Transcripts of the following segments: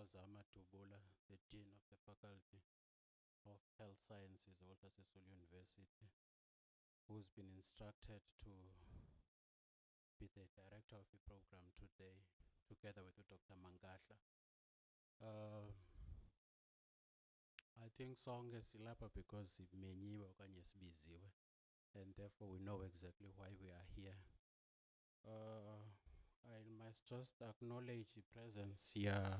Zama Dubula, the Dean of the Faculty of Health Sciences, Walter Sisulu University, who's been instructed to be the director of the program today, together with Dr. Mangasha. I think song silapha because imenyiwe okanye sibiziwe, and therefore we know exactly why we are here. I must just acknowledge the presence here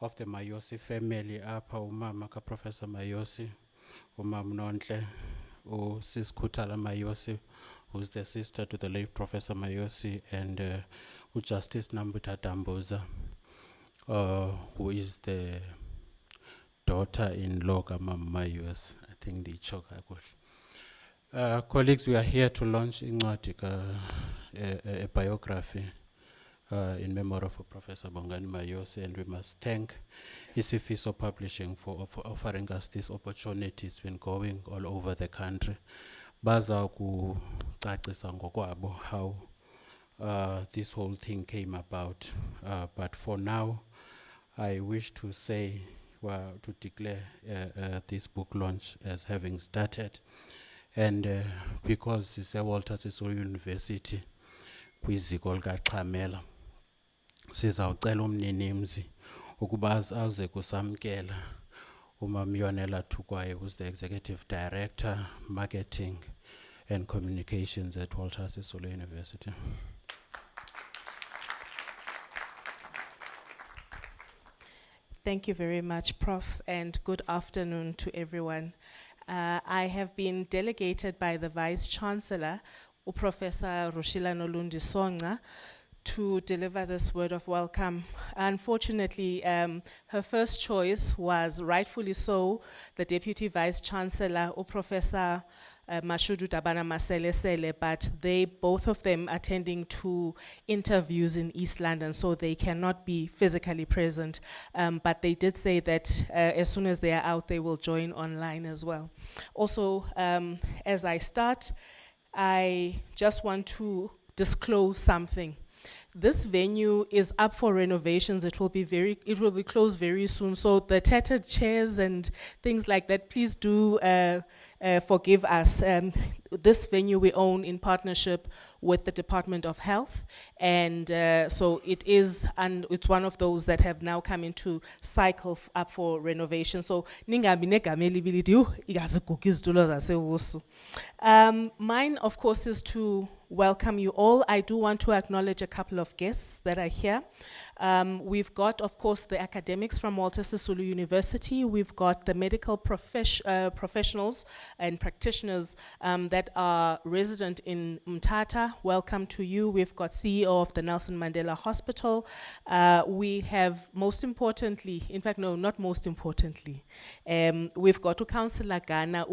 of the Mayosi family apha umama ka Professor Mayosi, umam Nontle, Sis Kutala Mayosi, who's the sister to the late Professor Mayosi, and Justice Nambuta Dambuza, who is the daughter-in-law of Mayosi. I think the choka. Colleagues, we are here to launch a biography in memory of Professor Bongani Mayosi, and we must thank Isifiso Publishing for offering us this opportunity. It's been going all over the country. Baza kucacisa ngokwabo how this whole thing came about. But for now, I wish to say, to declare this book launch as having started. And because it's a Walter Sisulu University, kwiziko likaXhamela, sizawucela umninimzi ukuba aze kusamkela uMamyonela Thukwayo, who's the Executive Director, Marketing and Communications at Walter Sisulu University. Thank you very much, Prof, and good afternoon to everyone. I have been delegated by the Vice-Chancellor, Professor Rushila Nolundi Songa, to deliver this word of welcome. Unfortunately, her first choice was, rightfully so, the Deputy Vice-Chancellor, Professor Mashudu Dabana Maselesele, but they, both of them, attending to interviews in East London, so they cannot be physically present. But they did say that as soon as they are out, they will join online as well. Also, as I start, I just want to disclose something. This venue is up for renovations. It will be closed very soon. So the tattered chairs and things like that, please do forgive us. This venue we own in partnership with the Department of Health, and so it is, and it's one of those that have now come into cycle up for renovation. So mine, of course, is to welcome you all. I do want to acknowledge a couple of guests that are here. We've got, of course, the academics from Walter Sisulu University. We've got the medical professionals and practitioners that are resident in Mthatha. Welcome to you. We've got CEO of the Nelson Mandela Hospital. We have, most importantly, in fact, no, not most importantly, we've got Councillor Ghana,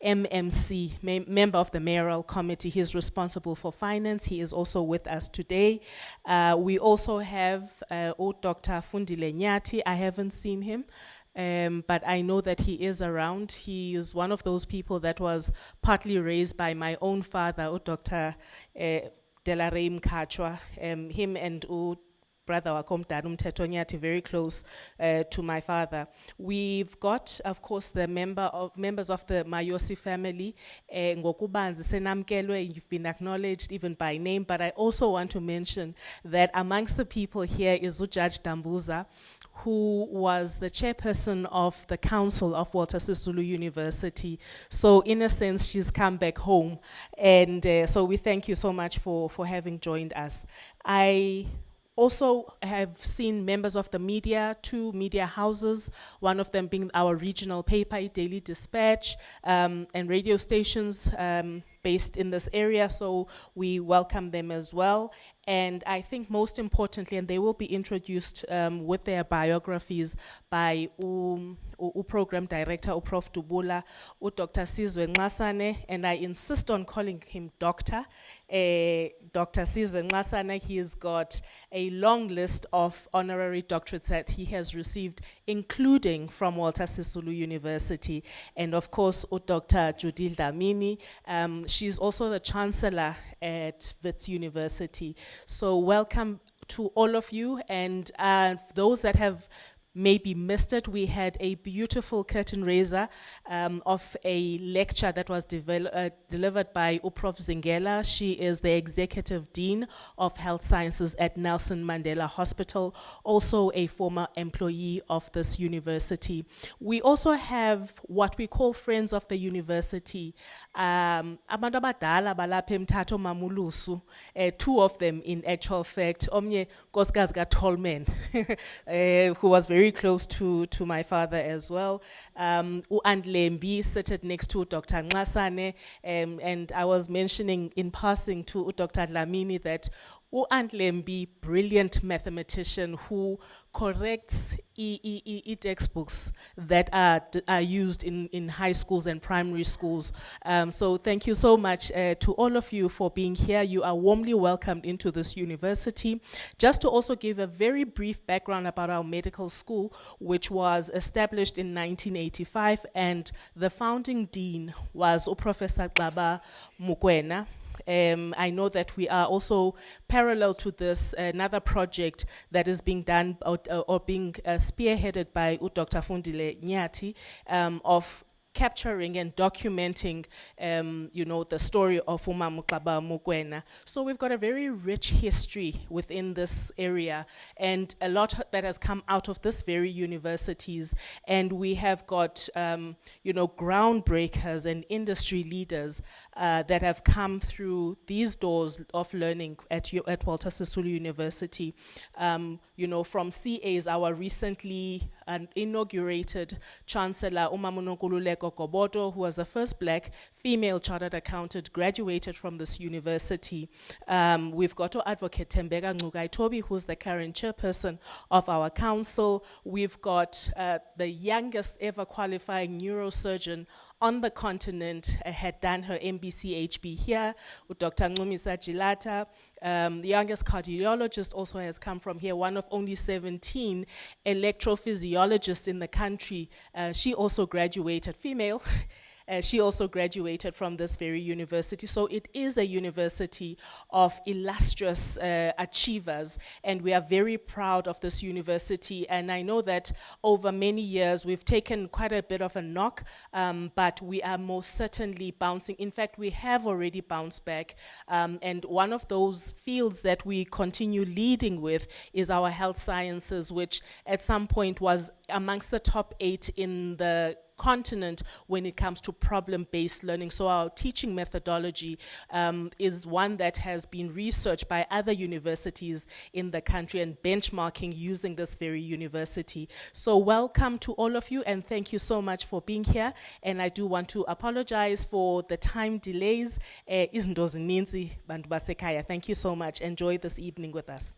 MMC, member of the Mayoral Committee. He's responsible for finance. He is also with us today. We also have Dr. Fundile Nyati. I haven't seen him, but I know that he is around. He is one of those people that was partly raised by my own father, Dr. Delaray Mkhatshwa. Him and brother Wakom Danum Tetonyati, very close to my father. We've got, of course, the members of the Mayosi family. Ngokubanzi senamkelwe, you've been acknowledged even by name, but I also want to mention that amongst the people here is Judge Dambuza, who was the chairperson of the council of Walter Sisulu University. So in a sense, she's come back home. And so we thank you so much for having joined us. I also have seen members of the media, 2 media houses, one of them being our regional paper, Daily Dispatch, and radio stations based in this area, so we welcome them as well. And I think most importantly, and they will be introduced with their biographies by Program Director, Prof. Dubula, Dr. Sizwe Nxasane, and I insist on calling him Doctor. Dr. Sizwe Nxasane, he has got a long list of honorary doctorates that he has received, including from Walter Sisulu University. And of course, Dr. Judith Dlamini, she's also the Chancellor at Wits University. So welcome to all of you, and those that have maybe missed it, we had a beautiful curtain raiser of a lecture that was delivered by Uprof Zingela. She is the Executive Dean of Health Sciences at Nelson Mandela Hospital, also a former employee of this university. We also have what we call Friends of the University. Abantu abadala balapha eMthatho Mamulusu, two of them in actual fact. Omnye Nkosikazi kaTolman, who was very close to my father as well. U-Andlembi seated next to Dr. Nxasane, and I was mentioning in passing to Dr. Dlamini that U-Andlembi, brilliant mathematician who corrects textbooks that are used in high schools and primary schools. So thank you so much to all of you for being here. You are warmly welcomed into this university. Just to also give a very brief background about our medical school, which was established in 1985, and the founding dean was Professor Xaba Mokoena. I know that we are also parallel to this, another project that is being done or being spearheaded by Dr. Fundile Nyati of capturing and documenting, the story of Umama Xaba Mokoena. So we've got a very rich history within this area, and a lot that has come out of this very universities. And we have got, groundbreakers and industry leaders that have come through these doors of learning at Walter Sisulu University. From CAs, our recently inaugurated Chancellor Umama Nonkululeko Gobodo, who was the first black female chartered accountant, graduated from this university. We've got our advocate Tembeka Ncukaitobi, who's the current chairperson of our council. We've got the youngest ever qualifying neurosurgeon on the continent, had done her MBCHB here, with Dr. Ncumisa Jilata. The youngest cardiologist also has come from here, one of only 17 electrophysiologists in the country. She also graduated, female. She also graduated from this very university. So it is a university of illustrious achievers, and we are very proud of this university. And I know that over many years, we've taken quite a bit of a knock, but we are most certainly bouncing. In fact, we have already bounced back. And one of those fields that we continue leading with is our health sciences, which at some point was amongst the top 8 in the continent when it comes to problem-based learning. So our teaching methodology is one that has been researched by other universities in the country and benchmarking using this very university. So welcome to all of you, and thank you so much for being here. And I do want to apologize for the time delays. Izinto zininzi bantu basekhaya. Thank you so much. Enjoy this evening with us.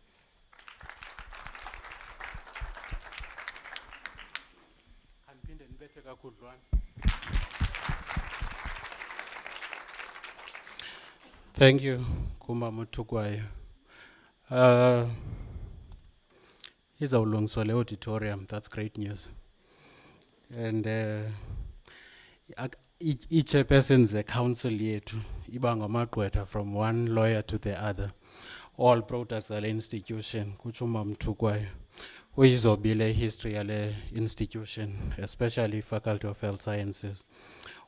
Thank you, Kumama Tugwayo. Here's our Longsole auditorium. That's great news. And each person's a council yetu. Ibanga magweta from one lawyer to the other. All products are institution. Kuchumam Tugwayo. Uyizobile history ale institution, especially Faculty of Health Sciences.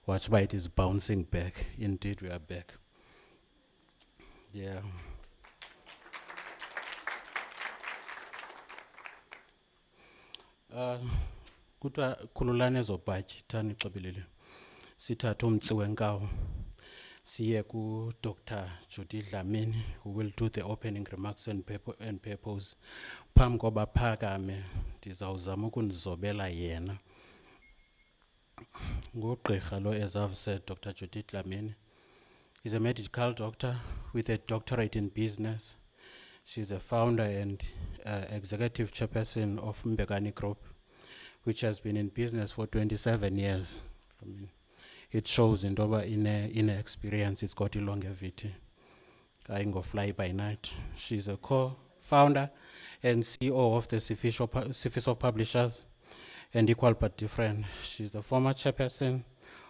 Watch by it is bouncing back. Indeed, we are back. Yeah. Kutwa kululane zobhaji tani xabilele. Sithatha umtsiwe nkawo. Siye ku Dr. Judy Dlamini, who will do the opening remarks and purpose. Phambi koba phakame ndizawuzama ukunizobela yena. Ngugqirha lo, as I've said, Dr. Judy Dlamini. She's a medical doctor with a doctorate in business. She's a founder and executive chairperson of Mbekani Group, which has been in business for 27 years. I mean, it shows in experience, it's got a longevity. I go fly by night. She's a co-founder and CEO of the Sifiso Publishers and Equal But Different. She's the former chairperson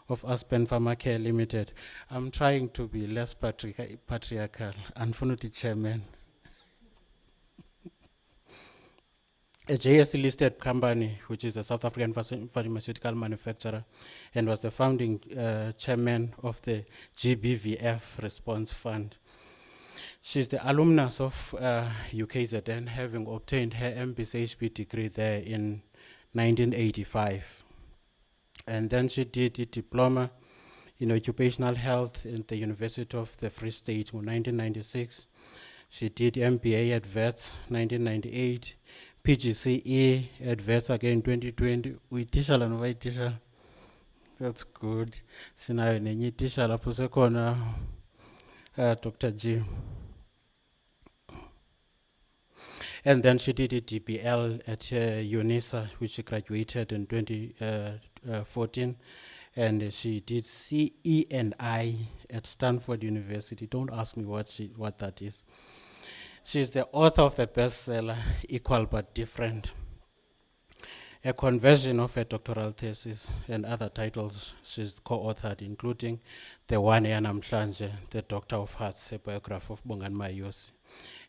of Aspen Pharmacare Limited. I'm trying to be less patriarchal. Unfortunately, chairman. a JSE listed company, which is a South African pharmaceutical manufacturer, and was the founding chairman of the GBVF Response Fund. She's the alumnus of UKZN, having obtained her MPhD degree there in 1985. And then she did a diploma in occupational health at the University of the Free State in 1996. She did MBA at Wits 1998, PGCE at Wits again 2020. Uitishala no waitisha. That's good. Sinayo nenye tisha lapho sekhona Dr. G. And then she did a DPL at UNISA, which she graduated in 2014. And she did CENI at Stanford University. Don't ask me what that is. She's the author of the bestseller, Equal But Different, a conversion of her doctoral thesis and other titles she's co-authored, including the one Yanamhlanje, the Doctor of Hearts, a biography of Bongani Mayosi.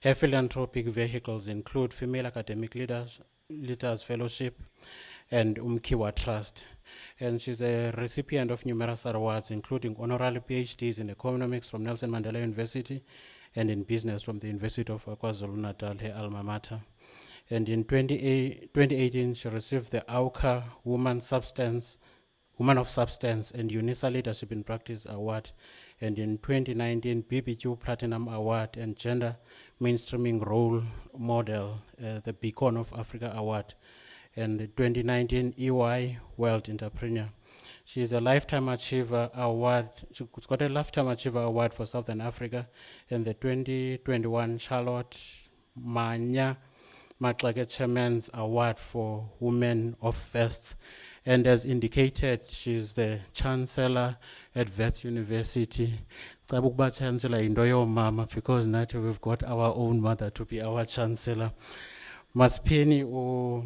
Her philanthropic vehicles include Female Academic Leaders Fellowship and Umkiwa Trust. And she's a recipient of numerous awards, including honorary PhDs in economics from Nelson Mandela University and in business from the University of KwaZulu-Natal, her alma mater. And in 2018, she received the AUCA Woman of Substance and UNISA Leadership in Practice Award. And in 2019, BBQ Platinum Award and Gender Mainstreaming Role Model, the Beacon of Africa Award. And the 2019 EY World Entrepreneur. She's a Lifetime Achiever Award. She's got a Lifetime Achiever Award for Southern Africa and the 2021 Charlotte Manya Matlake Chairman's Award for Women of Firsts. And as indicated, she's the Chancellor at Wits University. Tabukba Chancellor Indoyo Mama, because now we've got our own mother to be our Chancellor. Maspeni or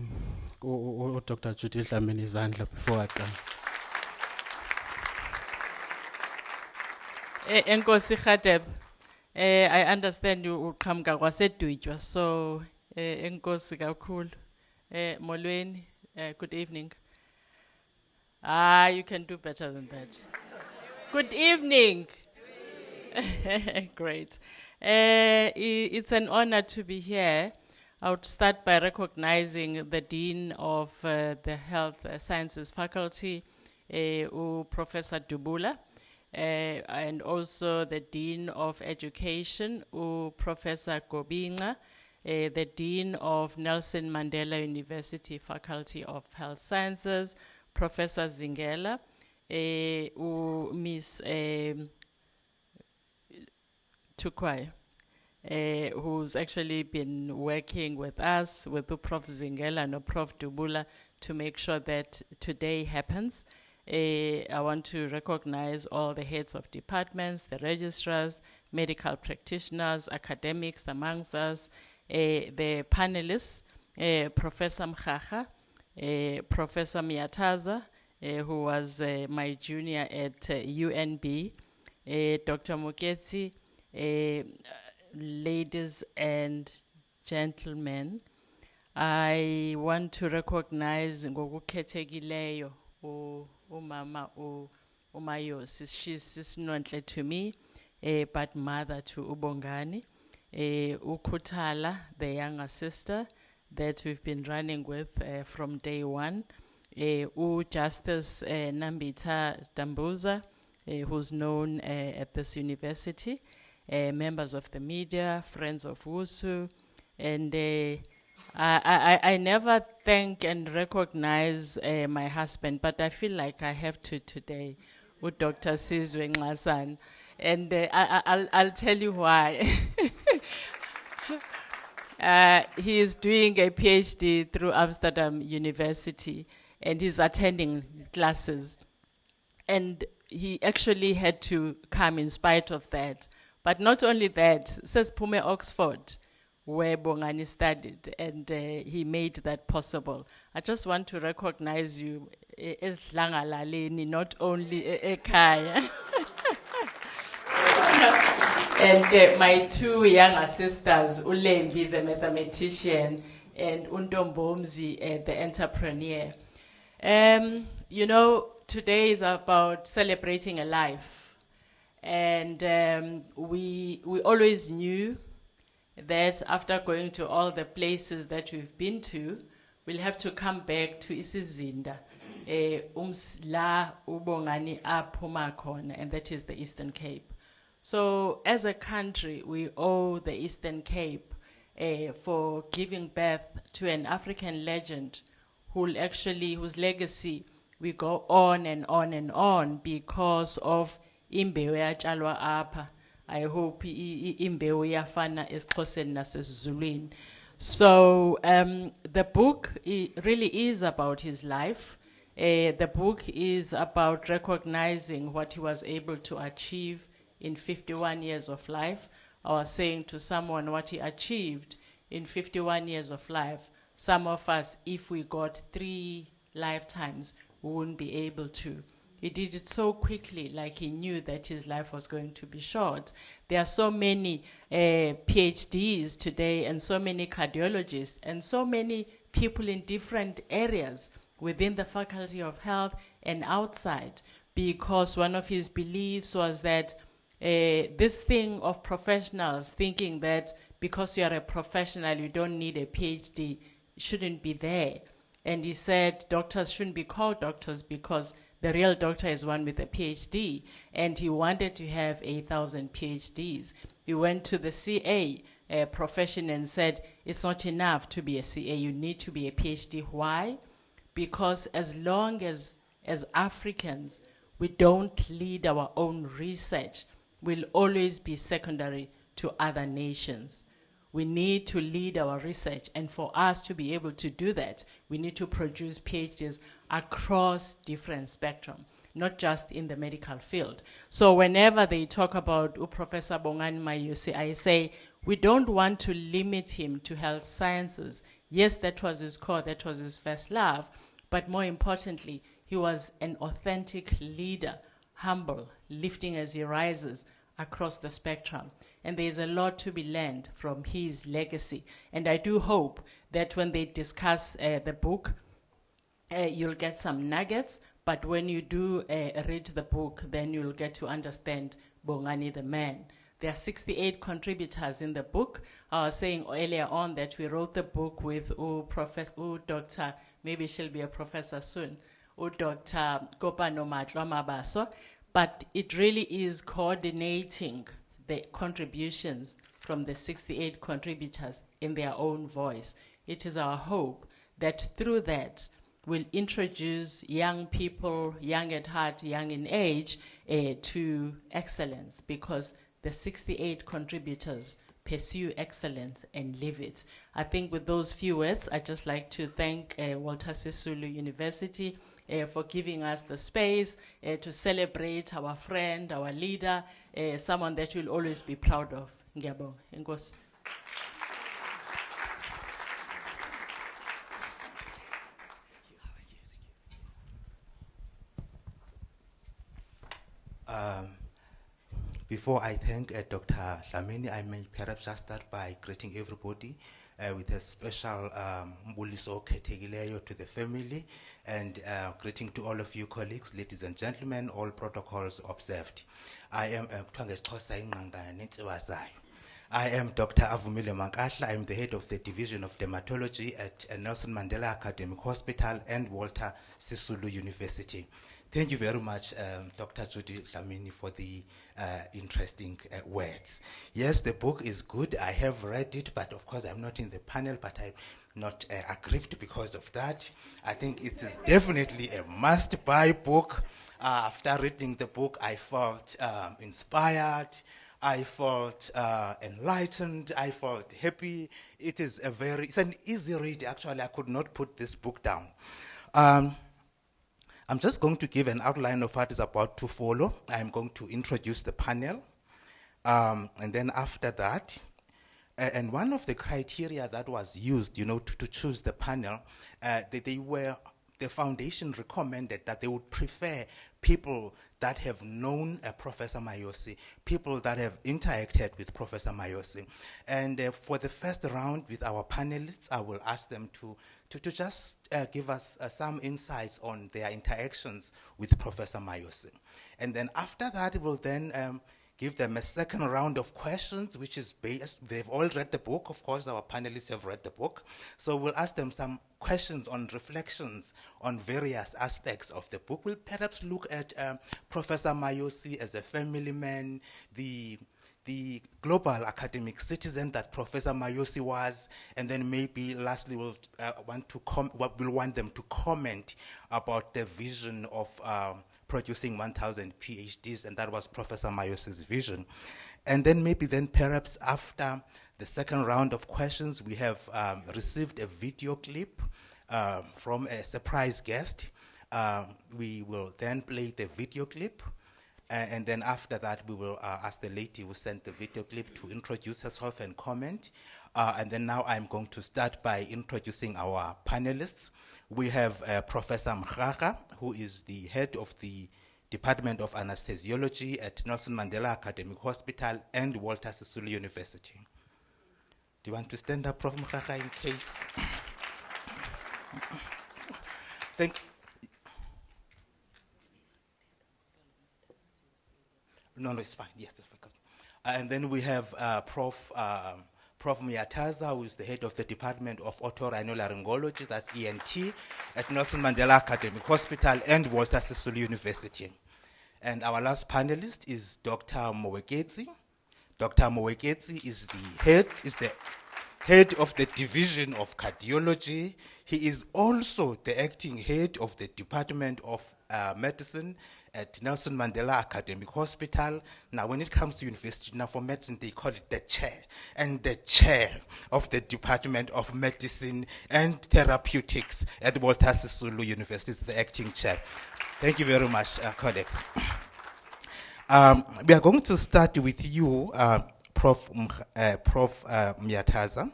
Dr. Judith Dlamini Zandla before I come. Enkosi Khateb, I understand you come kawasedwijwa, so enkosi kakhulu. Molweni, good evening. You can do better than that. Good evening. Great. It's an honor to be here. I would start by recognizing the Dean of the Health Sciences Faculty, Professor Dubula, and also the Dean of Education, Professor Gobinga, the Dean of Nelson Mandela University Faculty of Health Sciences, Professor Zingela, Miss Tukwai, who's actually been working with us, with the Prof. Zingela and Prof. Dubula, to make sure that today happens. I want to recognize all the heads of departments, the registrars, medical practitioners, academics amongst us, the panelists, Professor Mkhacha, Professor Miataza, who was my junior at UNB, Dr. Muketsi, ladies and gentlemen, I want to recognize ngokukhethekileyo umama uMayosi. She's Sisnontle to me, but mother to uBongani. Ukuthala, the younger sister that we've been running with from day one. Justice Nambita Dambuza, who's known at this university. Members of the media, friends of WUSU, and I never thank and recognize my husband, but I feel like I have to today, with Dr. Sizwe Nxasana, and I'll tell you why. He is doing a PhD through Amsterdam University, and he's attending classes, and he actually had to come in spite of that. But not only that, says Pume Oxford, where Bongani studied, and he made that possible. I just want to recognize you as Langalaleni, not only Ekaya. And my two younger sisters, Ulembi, the mathematician, and Undombomzi, the entrepreneur. You know, today is about celebrating a life. And we always knew that after going to all the places that we've been to, we'll have to come back to Isizinda, la ubongani aphuma khona, and that is the Eastern Cape. So as a country, we owe the Eastern Cape for giving birth to an African legend whose legacy we go on and on and on because of imbewu eyatsalwa apha. I hope imbewu iyafana esiXhoseni nasesiZulwini. So the book really is about his life. The book is about recognizing what he was able to achieve in 51 years of life. I was saying to someone what he achieved in 51 years of life. Some of us, if we got 3 lifetimes, we wouldn't be able to. He did it so quickly, like he knew that his life was going to be short. There are so many PhDs today and so many cardiologists and so many people in different areas within the Faculty of Health and outside, because one of his beliefs was that this thing of professionals thinking that because you are a professional, you don't need a PhD, shouldn't be there. And he said doctors shouldn't be called doctors because the real doctor is one with a PhD, and he wanted to have 1,000 PhDs. He went to the CA profession and said, it's not enough to be a CA, you need to be a PhD. Why? Because as long as Africans, we don't lead our own research, we'll always be secondary to other nations. We need to lead our research, and for us to be able to do that, we need to produce PhDs across different spectrum, not just in the medical field. So whenever they talk about Professor Bongani Mayusi, I say, we don't want to limit him to health sciences. Yes, that was his core, that was his first love, but more importantly, he was an authentic leader, humble, lifting as he rises across the spectrum. And there's a lot to be learned from his legacy. And I do hope that when they discuss the book, you'll get some nuggets, but when you do read the book, then you'll get to understand Bongani the man. There are 68 contributors in the book. I was saying earlier on that we wrote the book with Dr. Maybe she'll be a professor soon, Dr. Kopano Matlwa Mabaso, but it really is coordinating the contributions from the 68 contributors in their own voice. It is our hope that through that we'll introduce young people, young at heart, young in age, to excellence, because the 68 contributors pursue excellence and live it. I think with those few words, I'd just like to thank Walter Sisulu University for giving us the space to celebrate our friend, our leader, someone that you'll always be proud of. Ngiyabonga. Enkosi. Before I thank Dr. Dlamini, I may perhaps just start by greeting everybody with a special mbuliso khethekileyo to the family, and greeting to all of you colleagues, ladies and gentlemen, all protocols observed. I am I am Dr. Avumile Mankahla. I am the head of the Division of Dermatology at Nelson Mandela Academic Hospital and Walter Sisulu University. Thank you very much, Dr. Judy Dlamini, for the interesting words. Yes, the book is good. I have read it, but of course I'm not in the panel, but I'm not aggrieved because of that. I think it is definitely a must-buy book. After reading the book, I felt inspired. I felt enlightened. I felt happy. It's an easy read. Actually, I could not put this book down. I'm just going to give an outline of what is about to follow. I'm going to introduce the panel. And then after that, and one of the criteria that was used, to choose the panel, they were the foundation recommended that they would prefer people that have known Professor Mayosi, people that have interacted with Professor Mayosi. And for the first round with our panelists, I will ask them to just give us some insights on their interactions with Professor Mayosi. And then after that, we'll then give them a second round of questions, which is based, they've all read the book, of course, our panelists have read the book. So we'll ask them some questions on reflections on various aspects of the book. We'll perhaps look at Professor Mayosi as a family man, the global academic citizen that Professor Mayosi was, and then maybe lastly we'll want them to comment about the vision of producing 1,000 PhDs, and that was Professor Mayosi's vision. And then maybe then perhaps after the second round of questions, we have received a video clip from a surprise guest. We will then play the video clip, and then after that we will ask the lady who sent the video clip to introduce herself and comment. And then now I'm going to start by introducing our panelists. We have Professor Mkhaga, who is the head of the Department of Anesthesiology at Nelson Mandela Academic Hospital and Walter Sisulu University. Do you want to stand up, Prof. Mkhaga, in case? Thank you. No, it's fine. Yes, it's fine. And then we have Prof. Muyataza, who is the head of the Department of Otorhinolaryngology, that's ENT, at Nelson Mandela Academic Hospital and Walter Sisulu University. And our last panelist is Dr. Mweketsi. Dr. Mweketsi is the head of the Division of Cardiology. He is also the acting head of the Department of Medicine at Nelson Mandela Academic Hospital. Now, when it comes to university, now for medicine, they call it the chair. And the chair of the Department of Medicine and Therapeutics at Walter Sisulu University is the acting chair. Thank you very much, colleagues. We are going to start with you, Prof. Muyataza.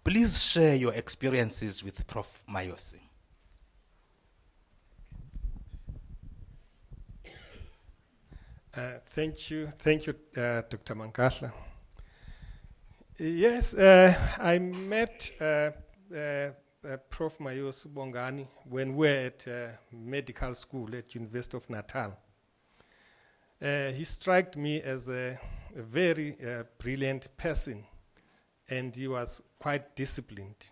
Please share your experiences with Prof. Mayosi. Thank you, Dr. Mankahla. Yes, I met Prof. Mayosi Bongani when we were at medical school at University of Natal. He struck me as a very brilliant person, and he was quite disciplined.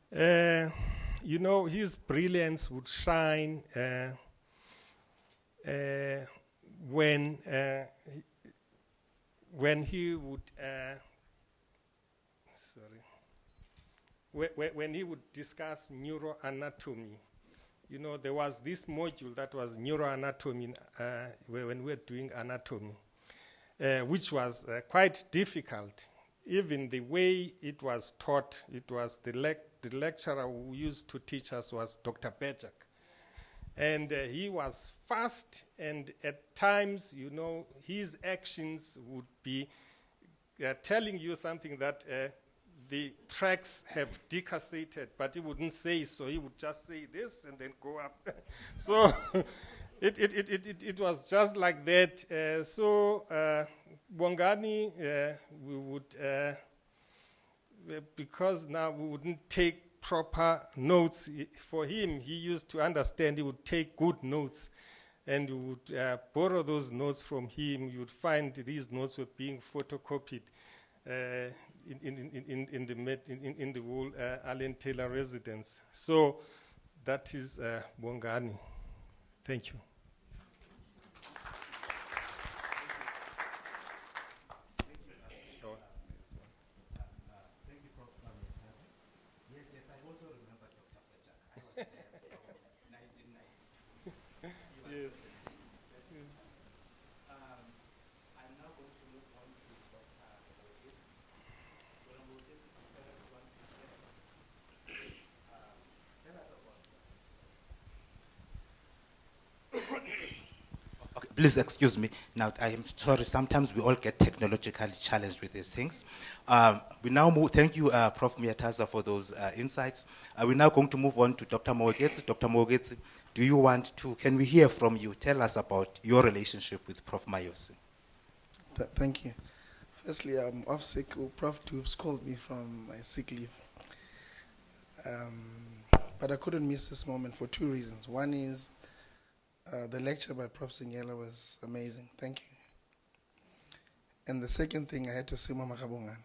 You know, his brilliance would shine when he would when he would discuss neuroanatomy. You know, there was this module that was neuroanatomy when we were doing anatomy, which was quite difficult. Even the way it was taught, it was the lecturer who used to teach us was Dr. Bajak. And he was fast, and at times, you know, his actions would be telling you something that the tracks have decussated, but he wouldn't say so. He would just say this and then go up. So it was just like that. Bongani, we would, because now we wouldn't take proper notes for him, he used to understand. He would take good notes, and we would borrow those notes from him. You would find these notes were being photocopied in the whole Allen Taylor residence. So that is Bongani. Thank you. Yes. I'm now going to move on to Dr. Mweketsi. Dr. Mweketsi, perhaps want to tell us about. Okay, Please excuse me. Now, I am sorry, sometimes we all get technologically challenged with these things. We now move, thank you, Prof. Miataza, for those insights. We're now going to move on to Dr. Mogetsi. Dr. Mogetsi, do you want to, can we hear from you? Tell us about your relationship with Prof. Mayosi. Thank you. Firstly, I'm off sick. Prof. Dupes called me from my sick leave. But I couldn't miss this moment for two reasons. One is the lecture by Prof. Singela was amazing. Thank you. And the second thing, I had to see Mama Kabongani.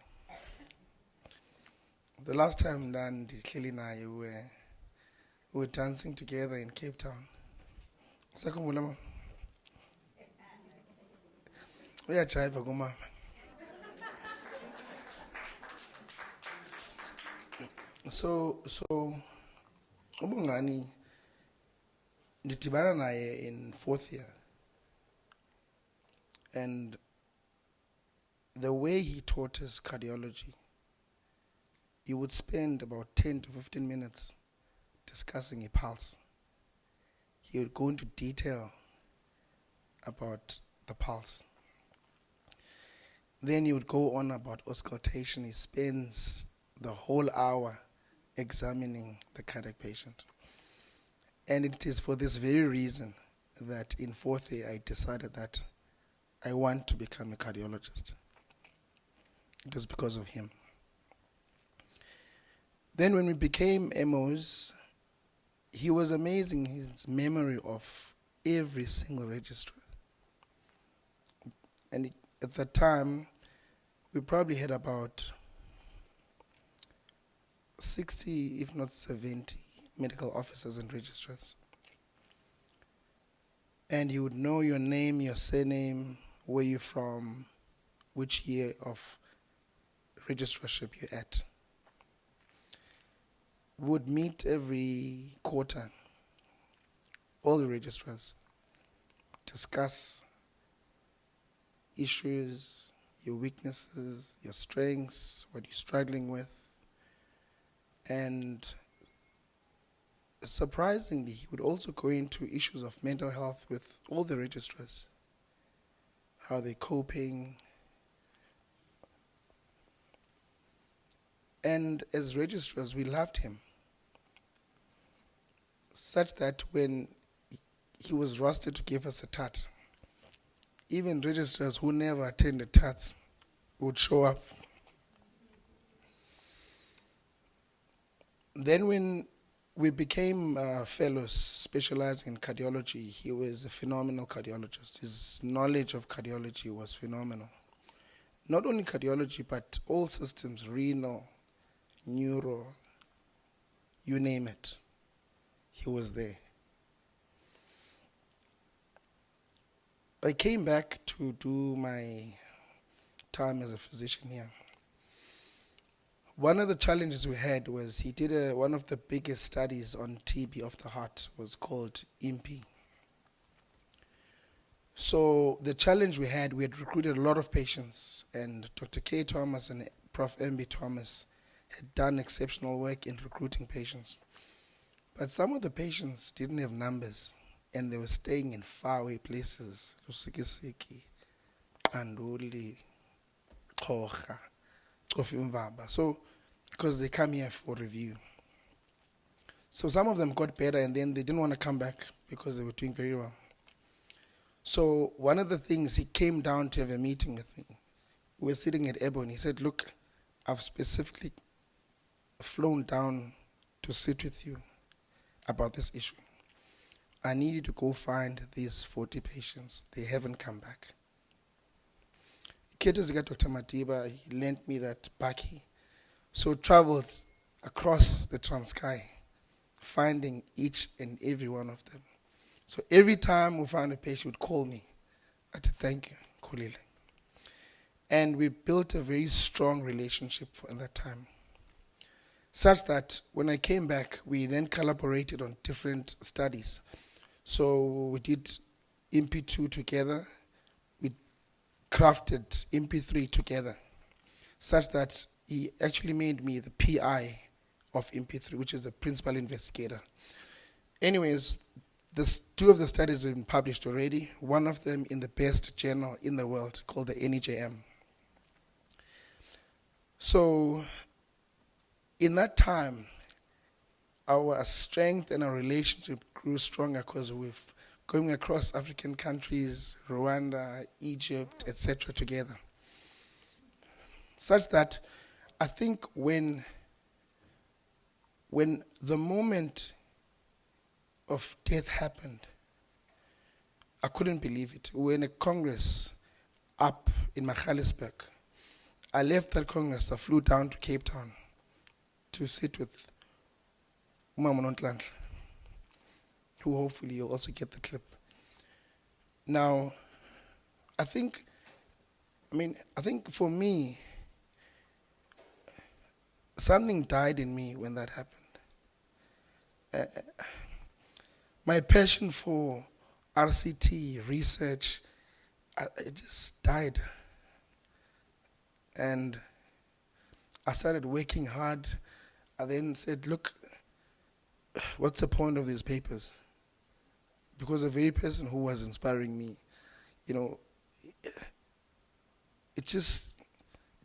The last time Nandi, Kelly and I were dancing together in Cape Town. Sakumulama. We are chaiva gumama. So Ubongani ndidibana naye in fourth year, and the way he taught us cardiology, he would spend about 10 to 15 minutes discussing a pulse. He would go into detail about the pulse. Then he would go on about auscultation. He spends the whole hour examining the cardiac patient. And it is for this very reason that in fourth year I decided that I want to become a cardiologist. It was because of him. Then when we became MOs, he was amazing, his memory of every single register. And at that time, we probably had about 60, if not 70, medical officers and registrars. And you would know your name, your surname, where you're from, which year of registrarship you're at. We would meet every quarter, all the registrars, discuss issues, your weaknesses, your strengths, what you're struggling with. And surprisingly, he would also go into issues of mental health with all the registrars, how they're coping. And as registrars, we loved him, such that when he was rostered to give us a TAT, even registrars who never attended TATs would show up. Then when we became fellows specializing in cardiology, he was a phenomenal cardiologist. His knowledge of cardiology was phenomenal. Not only cardiology, but all systems, renal, neuro, you name it, he was there. I came back to do my time as a physician here. One of the challenges we had was he did one of the biggest studies on TB of the heart, was called IMPI. So the challenge we had recruited a lot of patients, and Dr. K. Thomas and Prof. M.B. Thomas had done exceptional work in recruiting patients. But some of the patients didn't have numbers, and they were staying in faraway places, Lusikisiki, Anduli, Kocha, Kofimvaba. So, because they come here for review. So some of them got better, and then they didn't want to come back because they were doing very well. So one of the things, he came down to have a meeting with me. We were sitting at Ebo, and he said, look, I've specifically flown down to sit with you about this issue. I need you to go find these 40 patients. They haven't come back. Ketezika Dr. Matiba, he lent me that Baki. So traveled across the Transkei, finding each and every one of them. So every time we found a patient, would call me. I had to thank you, Khulile. And we built a very strong relationship in that time, such that when I came back, we then collaborated on different studies. So we did IMPI-2 together. We crafted IMPI-3 together, such that he actually made me the PI of IMPI-3, which is the principal investigator. Anyways, Two of the studies have been published already, one of them in the best journal in the world called the NEJM. So in that time, our strength and our relationship grew stronger because we're going across African countries, Rwanda, Egypt, etc. together. Such that I think when the moment of death happened, I couldn't believe it. We were in a congress up in Magaliesburg. I left that congress, I flew down to Cape Town to sit with Umama Nonhlanhla, who hopefully you'll also get the clip. Now, I think for me, something died in me when that happened. My passion for RCT, research, it just died. And I started working hard. I then said, look, what's the point of these papers? Because the very person who was inspiring me, it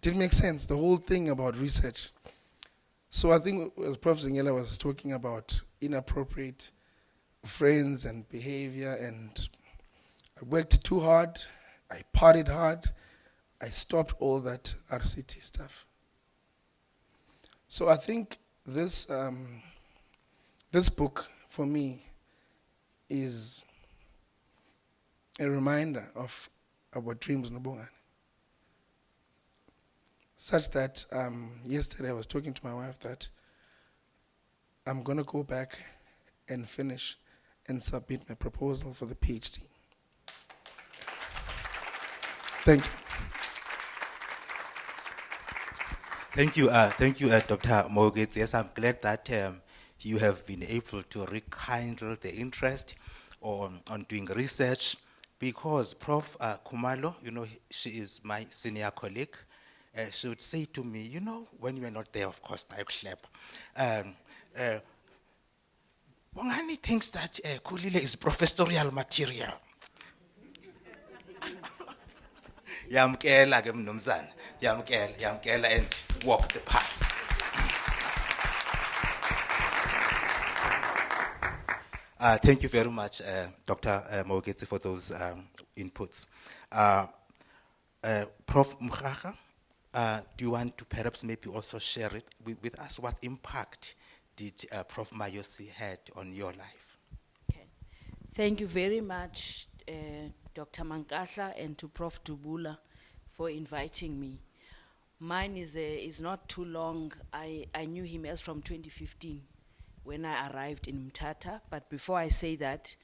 didn't make sense, the whole thing about research. So I think as Prof. Zingela was talking about inappropriate friends and behavior, and I worked too hard, I partied hard, I stopped all that RCT stuff. So I think this book for me is a reminder of our dreams, Nobongani. Such that yesterday I was talking to my wife that I'm going to go back and finish and submit my proposal for the PhD. Thank you. Thank you, Dr. Mogets. Yes, I'm glad that you have been able to rekindle the interest on doing research, because Prof. Khumalo, she is my senior colleague. She would say to me, when you are not there, of course, I clap. Bongani thinks that Khulile is professorial material. Yamkela ke mnumzana, yamkela and walk the path. Thank you very much, Dr. Mogetse, for those inputs. Prof. Mukhaga, do you want to perhaps maybe also share it with us? What impact did Prof. Mayosi had on your life? Okay. Thank you very much, Dr. Mankahla, and to Prof. Dubula for inviting me. Mine is not too long. I knew him as from 2015 when I arrived in Mthatha. But before I say that,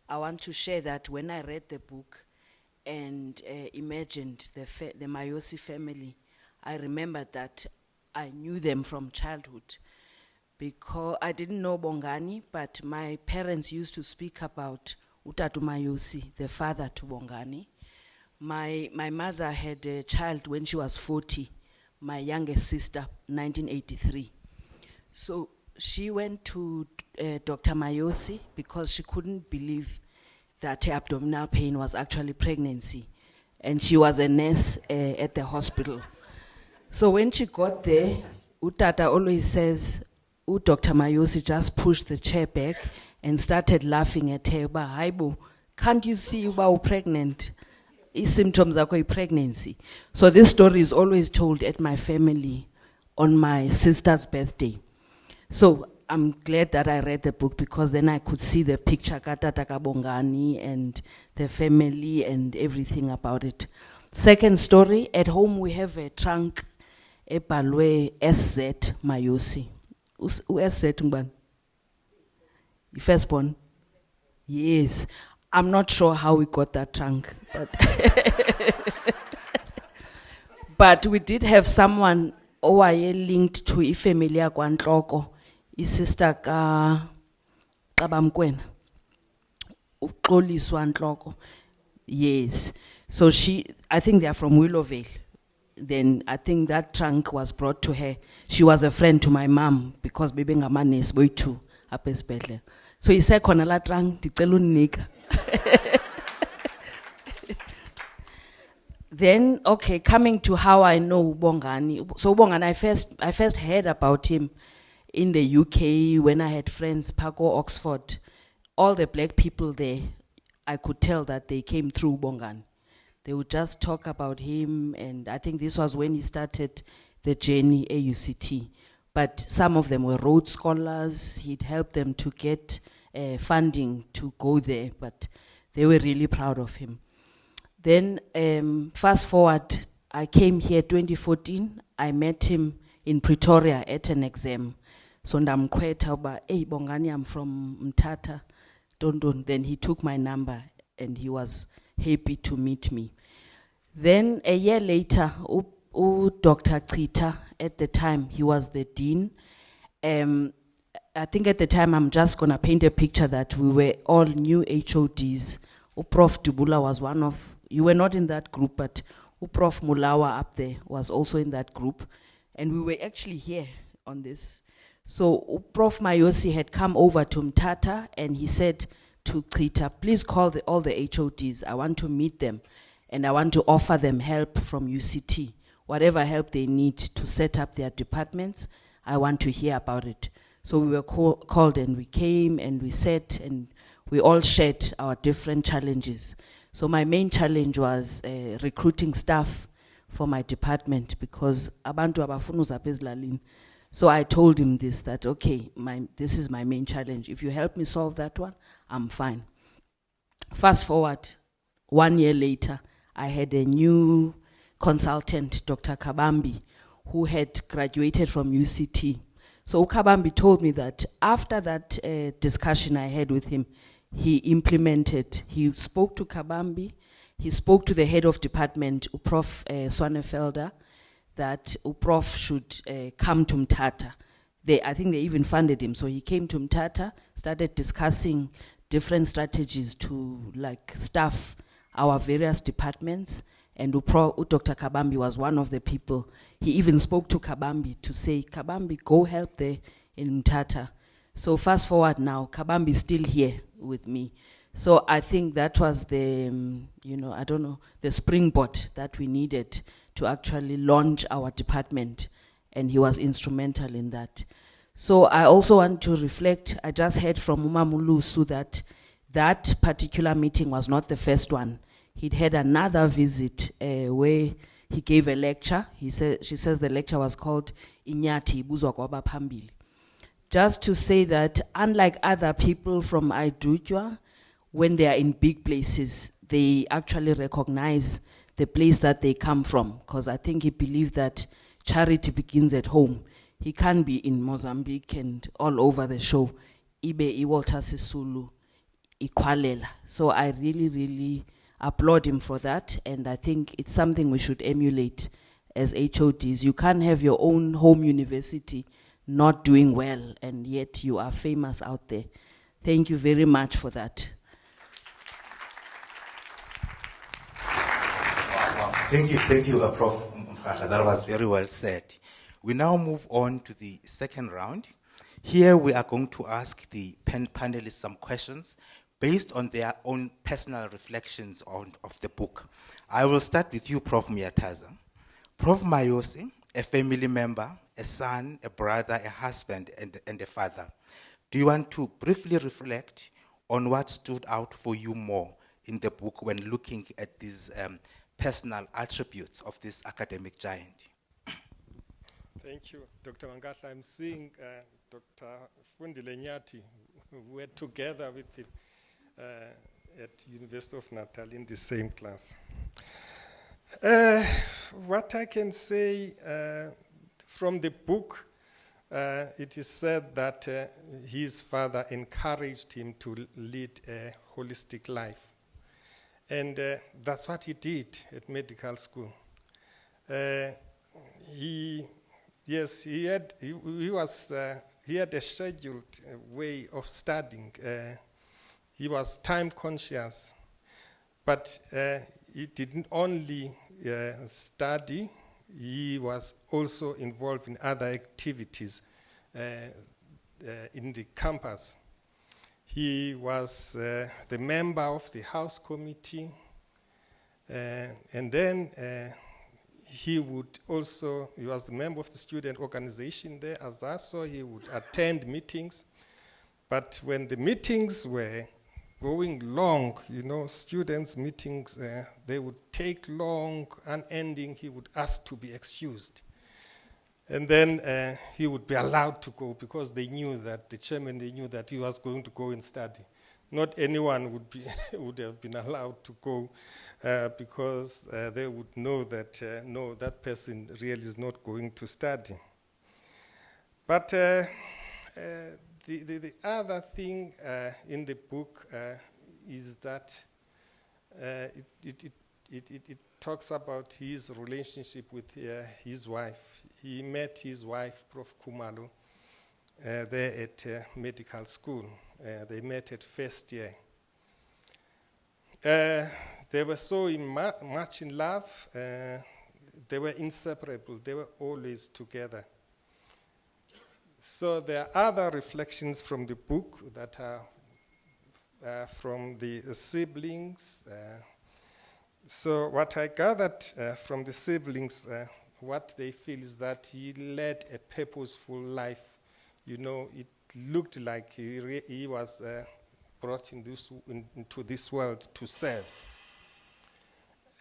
I want to share that when I read the book and imagined the Mayosi family, I remembered that I knew them from childhood, because I didn't know Bongani, but my parents used to speak about Utatu Mayosi, the father to Bongani. My mother had a child when she was 40, my youngest sister, 1983. So she went to Dr. Mayosi because she couldn't believe that her abdominal pain was actually pregnancy. And she was a nurse at the hospital. So when she got there, Utata always says, Dr. Mayosi just pushed the chair back and started laughing at her. Haibo, can't you see you are pregnant? Symptoms are pregnancy. So this story is always told at my family on my sister's birthday. So I'm glad that I read the book, because then I could see the picture Katata Bongani and the family and everything about it. Second story, at home we have a trunk, a balwe SZ Mayosi. SZ Ngban? The firstborn? Yes. I'm not sure how we got that trunk, but we did have someone linked to a family Kwantloko, his sister Kabamkwena. Uxoliswa Ntloko. Yes. So I think they are from Willowvale. Then I think that trunk was brought to her. She was a friend to my mom, because baby ngamanes boy too. apha esibhedlele. So isekhona laa trang ndicela uninika. Then, okay, coming to how I know Bongani. So Bongani, I first heard about him in the UK when I had friends, Paco, Oxford. All the black people there, I could tell that they came through Bongani. They would just talk about him, and I think this was when he started the journey AUCT. But some of them were Rhodes Scholars. He'd helped them to get funding to go there, but they were really proud of him. Then fast forward, I came here 2014. I met him in Pretoria at an exam. So ndamkhwetha uba, hey Bongani, I'm from Mthatha. Don't. Then he took my number and he was happy to meet me. Then a year later, Dr. Chita, at the time, he was the dean. I think at the time, I'm just going to paint a picture that we were all new HODs. Prof. Dubula was one of, you were not in that group, but Prof. Mulawa up there was also in that group. And we were actually here on this. So Prof. Mayosi had come over to Mthatha and he said to Chita, please call all the HODs. I want to meet them and I want to offer them help from UCT. Whatever help they need to set up their departments, I want to hear about it. So we were called and we came and we sat and we all shared our different challenges. So my main challenge was recruiting staff for my department because abantu abafuna uzapha ezilalini. So I told him this, that okay, this is my main challenge. If you help me solve that one, I'm fine. Fast forward, 1 year later, I had a new consultant, Dr. Kabambi, who had graduated from UCT. So Kabambi told me that after that discussion I had with him, he spoke to Kabambi, he spoke to the head of department, Prof. Swanefelder, that Prof should come to Mthatha. I think they even funded him. So he came to Mthatha, started discussing different strategies to staff our various departments. And Dr. Kabambi was one of the people. He even spoke to Kabambi to say, Kabambi, go help there in Mthatha. So fast forward now, Kabambi is still here with me. So I think that was the, the springboard that we needed to actually launch our department. And he was instrumental in that. So I also want to reflect, I just heard from Umamulusu that particular meeting was not the first one. He'd had another visit where he gave a lecture. She says the lecture was called Inyati Ibuzwa Kwaba Phambili. Just to say that unlike other people from Aidutjwa, when they are in big places, they actually recognize the place that they come from. Because I think he believed that charity begins at home. He can't be in Mozambique and all over the show. Ibe Walter Sisulu, Ikwalela. So I really, really applaud him for that. And I think it's something we should emulate as HODs. You can't have your own home university not doing well, and yet you are famous out there. Thank you very much for that. Wow. Thank you, Prof. Mkhakha. That was very well said. We now move on to the second round. Here we are going to ask the panelists some questions based on their own personal reflections of the book. I will start with you, Prof. Muyataza. Prof. Mayosi, a family member, a son, a brother, a husband, and a father. Do you want to briefly reflect on what stood out for you more in the book when looking at these personal attributes of this academic giant? Thank you, Dr. Mangasha. I'm seeing Dr. Fundile Nyati, who were together with him at University of Natal in the same class. What I can say from the book, it is said that his father encouraged him to lead a holistic life. And that's what he did at medical school. He had a scheduled way of studying. He was time conscious, but he didn't only study, he was also involved in other activities. in the campus. He was the member of the House Committee, and then he was the member of the student organization there, ASASO. He would attend meetings, but when the meetings were going long, students' meetings, they would take long, unending. He would ask to be excused. And then he would be allowed to go because the chairman knew that he was going to go and study. Not anyone would have been allowed to go because they would know that, no, that person really is not going to study. But the other thing in the book is that it talks about his relationship with his wife. He met his wife, Prof. Kumalo, there at medical school. They met at first year. They were so much in love. They were inseparable. They were always together. So there are other reflections from the book that are from the siblings. So what I gathered from the siblings, what they feel is that he led a purposeful life. It looked like he was brought into this world to serve.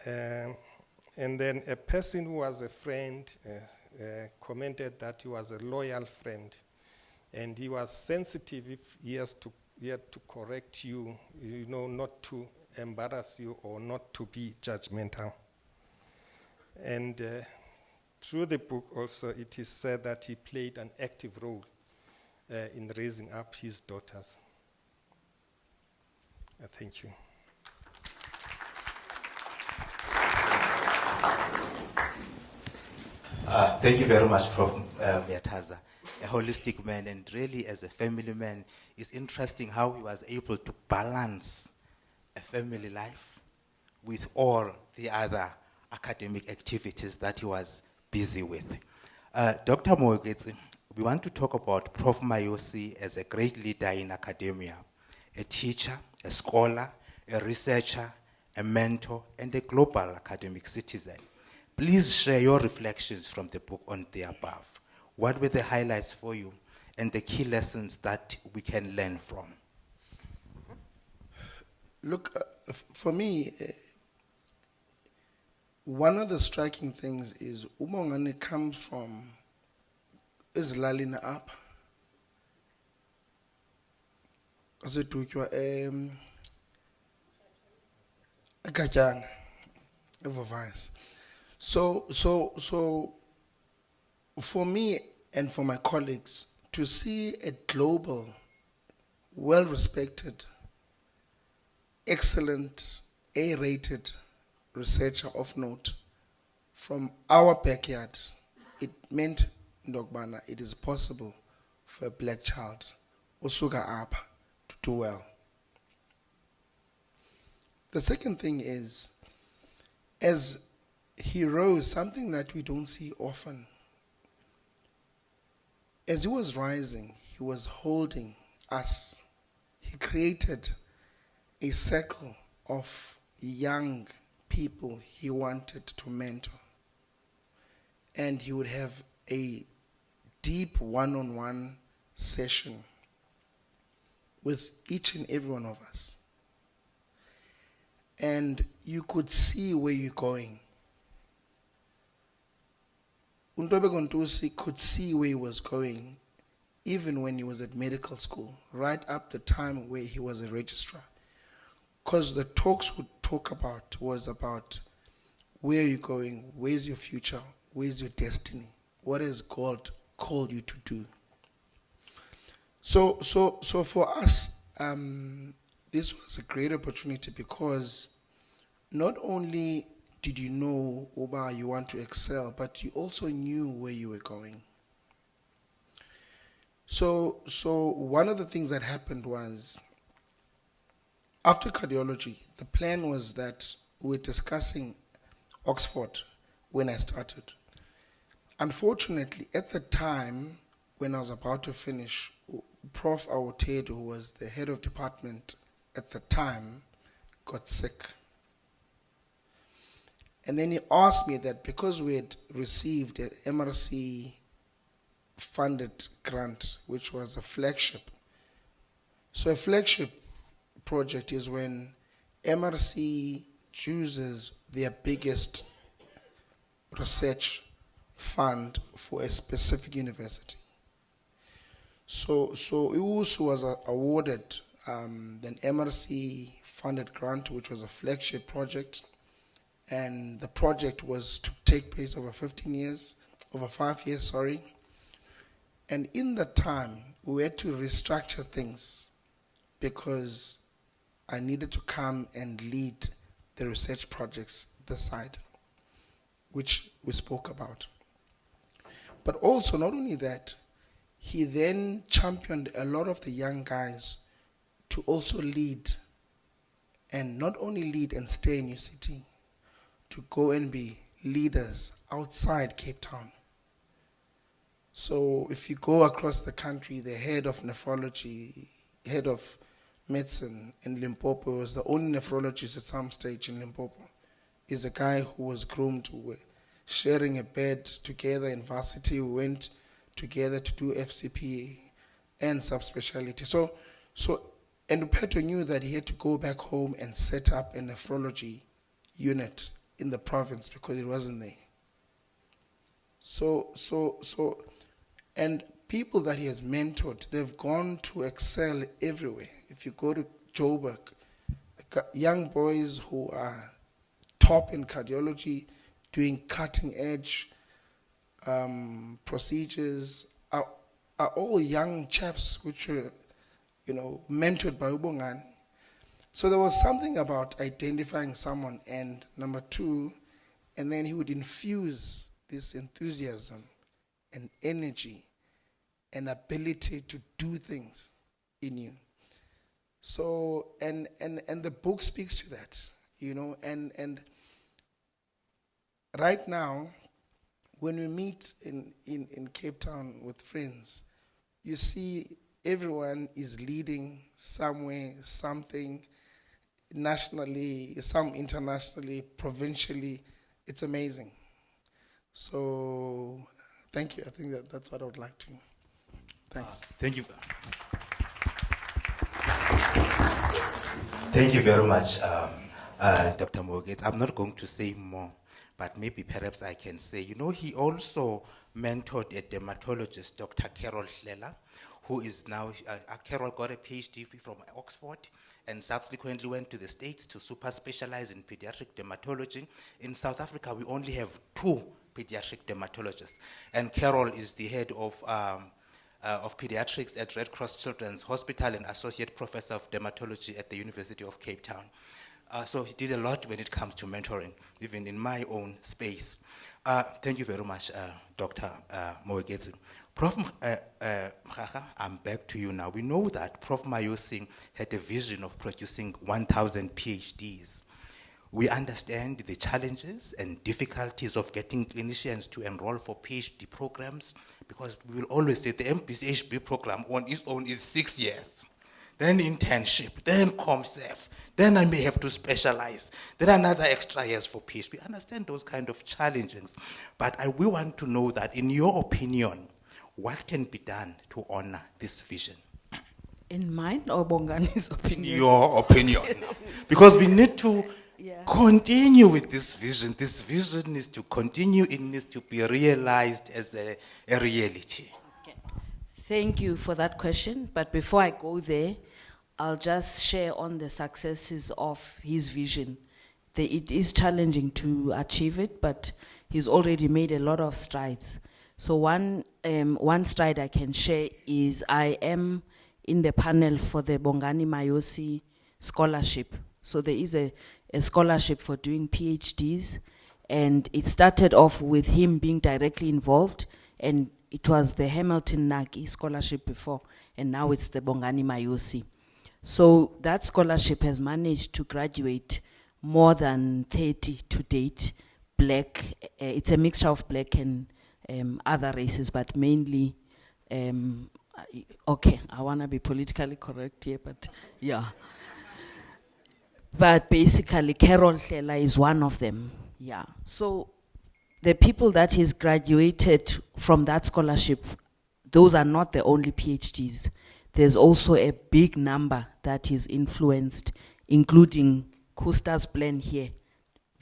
And then a person who was a friend commented that he was a loyal friend, and he was sensitive if he had to correct you, not to embarrass you or not to be judgmental. And through the book also, it is said that he played an active role in raising up his daughters. Thank you. Thank you very much, Prof. Myataza. A holistic man, and really as a family man, it's interesting how he was able to balance a family life with all the other academic activities that he was busy with. Dr. Moeketsi, we want to talk about Prof. Mayosi as a great leader in academia, a teacher, a scholar, a researcher, a mentor, and a global academic citizen. Please share your reflections from the book on the above. What were the highlights for you and the key lessons that we can learn from? Look, for me, one of the striking things is Umongane comes from Lalina up. As it took you a Gajana, Vice. So for me and for my colleagues to see a global, well-respected, excellent, A-rated researcher of note from our backyard, it meant, Ndogbana, it is possible for a black child, Osuga Apa, to do well. The second thing is, as he rose, something that we don't see often. As he was rising, he was holding us. He created a circle of young people he wanted to mentor. And he would have a deep one-on-one session with each and every one of us. And you could see where you're going. Untobe Kontusi could see where he was going even when he was at medical school, right up the time where he was a registrar. Because the talks would talk about was about where you're going, where's your future, where's your destiny, what has God called you to do. So for us, this was a great opportunity because not only did you know, Oba, you want to excel, but you also knew where you were going. So one of the things that happened was, after cardiology, the plan was that we were discussing Oxford when I started. Unfortunately, at the time when I was about to finish, Prof. Awotedu, who was the head of department at the time, got sick. And then he asked me that because we had received an MRC funded grant, which was a flagship. So a flagship project is when MRC chooses their biggest research fund for a specific university. So Iwusu was awarded an MRC funded grant, which was a flagship project, and the project was to take place over 5 years, sorry. And in that time, we had to restructure things because I needed to come and lead the research projects this side, which we spoke about. But also, not only that, he then championed a lot of the young guys to also lead, and not only lead and stay in UCT, to go and be leaders outside Cape Town. So if you go across the country, the head of nephrology, head of medicine in Limpopo, was the only nephrologist at some stage in Limpopo, is a guy who was groomed. We were sharing a bed together in varsity. We went together to do FCP and subspecialty. And Petro knew that he had to go back home and set up a nephrology unit in the province because it wasn't there. And people that he has mentored, they've gone to excel everywhere. If you go to Joburg, young boys who are top in cardiology, doing cutting edge procedures, are all young chaps which were, mentored by Ubongani. So there was something about identifying someone, and number two, and then he would infuse this enthusiasm and energy and ability to do things in you. So, and the book speaks to that, and right now, when we meet in Cape Town with friends, you see everyone is leading somewhere, something, nationally, some internationally, provincially. It's amazing. So, thank you. I think that's what I would like to. Thanks. Thank you. Thank you very much, Dr. Mogetsi. I'm not going to say more, but maybe perhaps I can say, he also mentored a dermatologist, Dr. Carol Hlela, who is now, Carol got a PhD from Oxford and subsequently went to the States to super specialize in pediatric dermatology. In South Africa, we only have 2 pediatric dermatologists, and Carol is the head of pediatrics at Red Cross Children's Hospital and associate professor of dermatology at the University of Cape Town. So he did a lot when it comes to mentoring, even in my own space. Thank you very much, Dr. Mogetsi. Prof. Mkhaga, I'm back to you now. We know that Prof. Mayosi had a vision of producing 1,000 PhDs. We understand the challenges and difficulties of getting clinicians to enroll for PhD programs, because we will always say the MPhD program on its own is 6 years. Then internship, then ComServe, then I may have to specialize, then another extra years for PhD. We understand those kind of challenges, but we want to know that, in your opinion, what can be done to honor this vision? In mine or Bongani's opinion? Your opinion. Because we need to continue with this vision. This vision is to continue, it needs to be realized as a reality. Okay. Thank you for that question, but before I go there, I'll just share on the successes of his vision. It is challenging to achieve it, but he's already made a lot of strides. So one stride I can share is I am in the panel for the Bongani Mayosi scholarship. So there is a scholarship for doing PhDs, and it started off with him being directly involved, and it was the Hamilton Naki scholarship before, and now it's the Bongani Mayosi. So that scholarship has managed to graduate more than 30 to date, black. It's a mixture of black and other races, but mainly okay, I want to be politically correct here, but yeah. But basically, Carol Hlela is one of them. Yeah. So the people that he's graduated from that scholarship, those are not the only PhDs. There's also a big number that is influenced, including Kusta's plan here,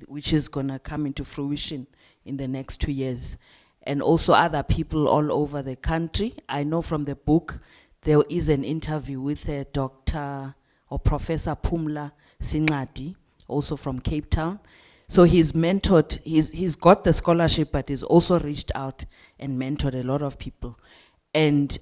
which is going to come into fruition in the next 2 years. And also other people all over the country. I know from the book, there is an interview with a Dr. or Professor Pumla Singhadi, also from Cape Town. So he's mentored, he's got the scholarship, but he's also reached out and mentored a lot of people. And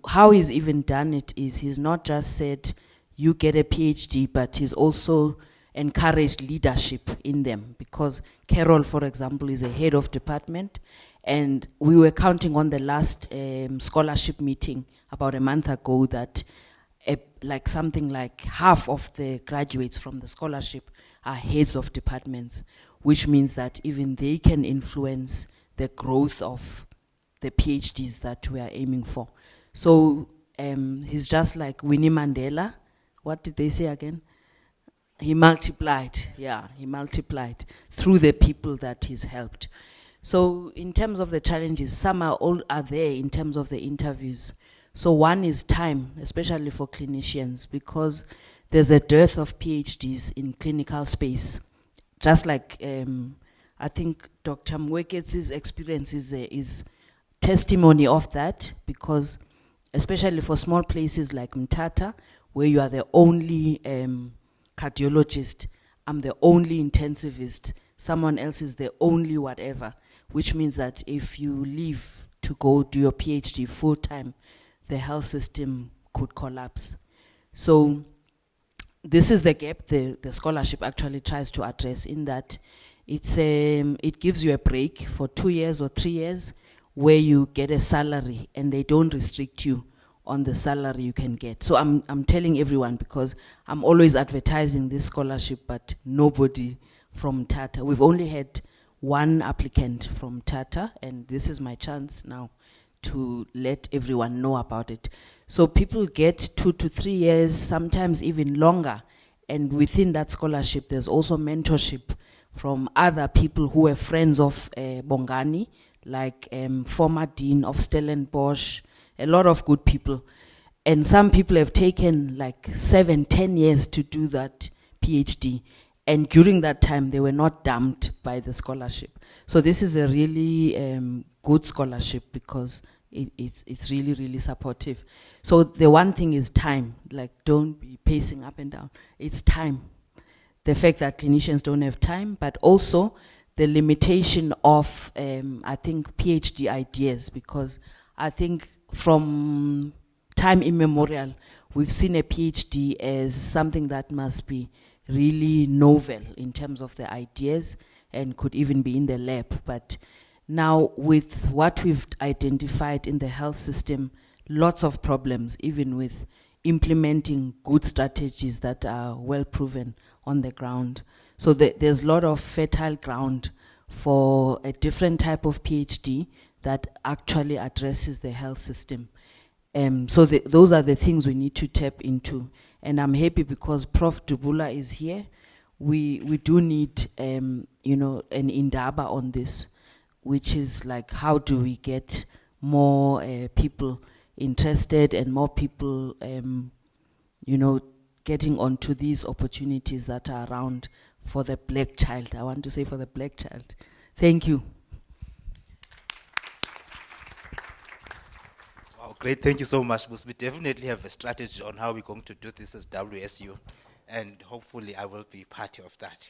how he's even done it is he's not just said, you get a PhD, but he's also encouraged leadership in them. Because Carol, for example, is a head of department, and we were counting on the last scholarship meeting about a month ago that like something like half of the graduates from the scholarship are heads of departments, which means that even they can influence the growth of the PhDs that we are aiming for. So he's just like Winnie Mandela. What did they say again? He multiplied, yeah, he multiplied through the people that he's helped. So in terms of the challenges, some are there in terms of the interviews. So one is time, especially for clinicians, because there's a dearth of PhDs in clinical space. Just like I think Dr. Mweket's experience is testimony of that, because especially for small places like Mthatha, where you are the only cardiologist, I'm the only intensivist, someone else is the only whatever, which means that if you leave to go do your PhD full time, the health system could collapse. So this is the gap the scholarship actually tries to address, in that it gives you a break for 2 years or 3 years where you get a salary and they don't restrict you on the salary you can get. So I'm telling everyone, because I'm always advertising this scholarship, but nobody from Mthatha. We've only had one applicant from Mthatha, and this is my chance now to let everyone know about it. So people get 2 to 3 years, sometimes even longer. And within that scholarship, there's also mentorship from other people who were friends of Bongani, like former dean of Stellenbosch, a lot of good people. And some people have taken like 7-10 years to do that PhD. And during that time, they were not dumped by the scholarship. So this is a really good scholarship, because it's really, really supportive. So the one thing is time. Like, don't be pacing up and down. It's time. The fact that clinicians don't have time, but also the limitation of, I think, PhD ideas, because I think from time immemorial, we've seen a PhD as something that must be really novel in terms of the ideas and could even be in the lab. But now with what we've identified in the health system, lots of problems, even with implementing good strategies that are well proven on the ground. So there's a lot of fertile ground for a different type of PhD that actually addresses the health system. So those are the things we need to tap into. And I'm happy because Prof. Dubula is here. We do need, an indaba on this, which is like, how do we get more people interested and more people, getting onto these opportunities that are around for the black child. I want to say for the black child. Thank you. Wow, great. Thank you so much, Ms. We definitely have a strategy on how we're going to do this as WSU, and hopefully I will be part of that.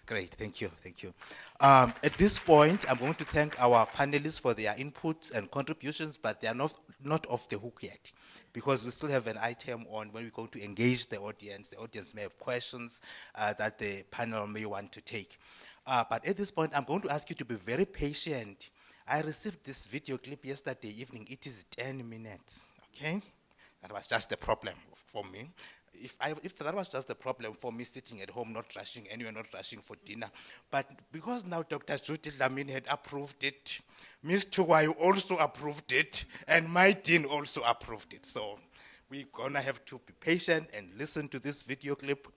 Great, thank you, thank you. At this point, I'm going to thank our panelists for their inputs and contributions, but they are not off the hook yet, because we still have an item on when we're going to engage the audience. The audience may have questions that the panel may want to take. But at this point, I'm going to ask you to be very patient. I received this video clip yesterday evening. It is 10 minutes, okay? That was just the problem. for me. If that was just the problem for me sitting at home, not rushing anywhere, not rushing for dinner. But because now Dr. Judy Lamin had approved it, Ms. Tuwayu also approved it, and my dean also approved it. So we're gonna have to be patient and listen to this video clip.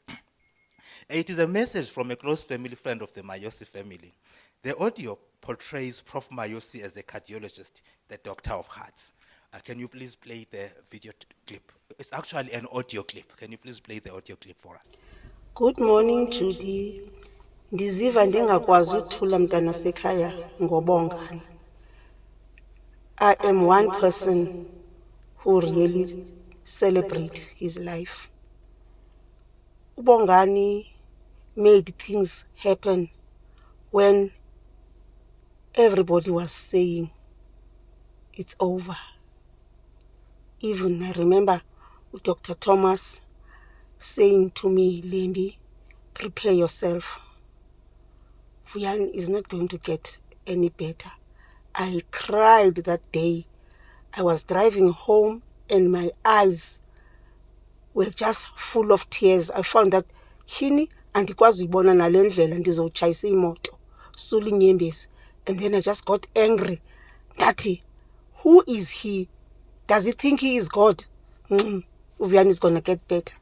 It is a message from a close family friend of the Mayosi family. The audio portrays Prof. Mayosi as a cardiologist, the doctor of hearts. Can you please play the video clip? It's actually an audio clip. Can you please play the audio clip for us? Good morning, Judy. Ndiziva ndingakwazi ukuthula mntana sekhaya ngobongani. I am one person who really celebrate his life. Ubongani made things happen when everybody was saying it's over. Even I remember Dr. Thomas saying to me, Lembi, prepare yourself. Vuyani is not going to get any better. I cried that day. I was driving home and my eyes were just full of tears. I found that Chini andikwazi uyibona nalendlela ndizotshayisa imoto Suli Nyembezi. And then I just got angry. Daddy, who is he? Does he think he is God? Vuyani is going to get better.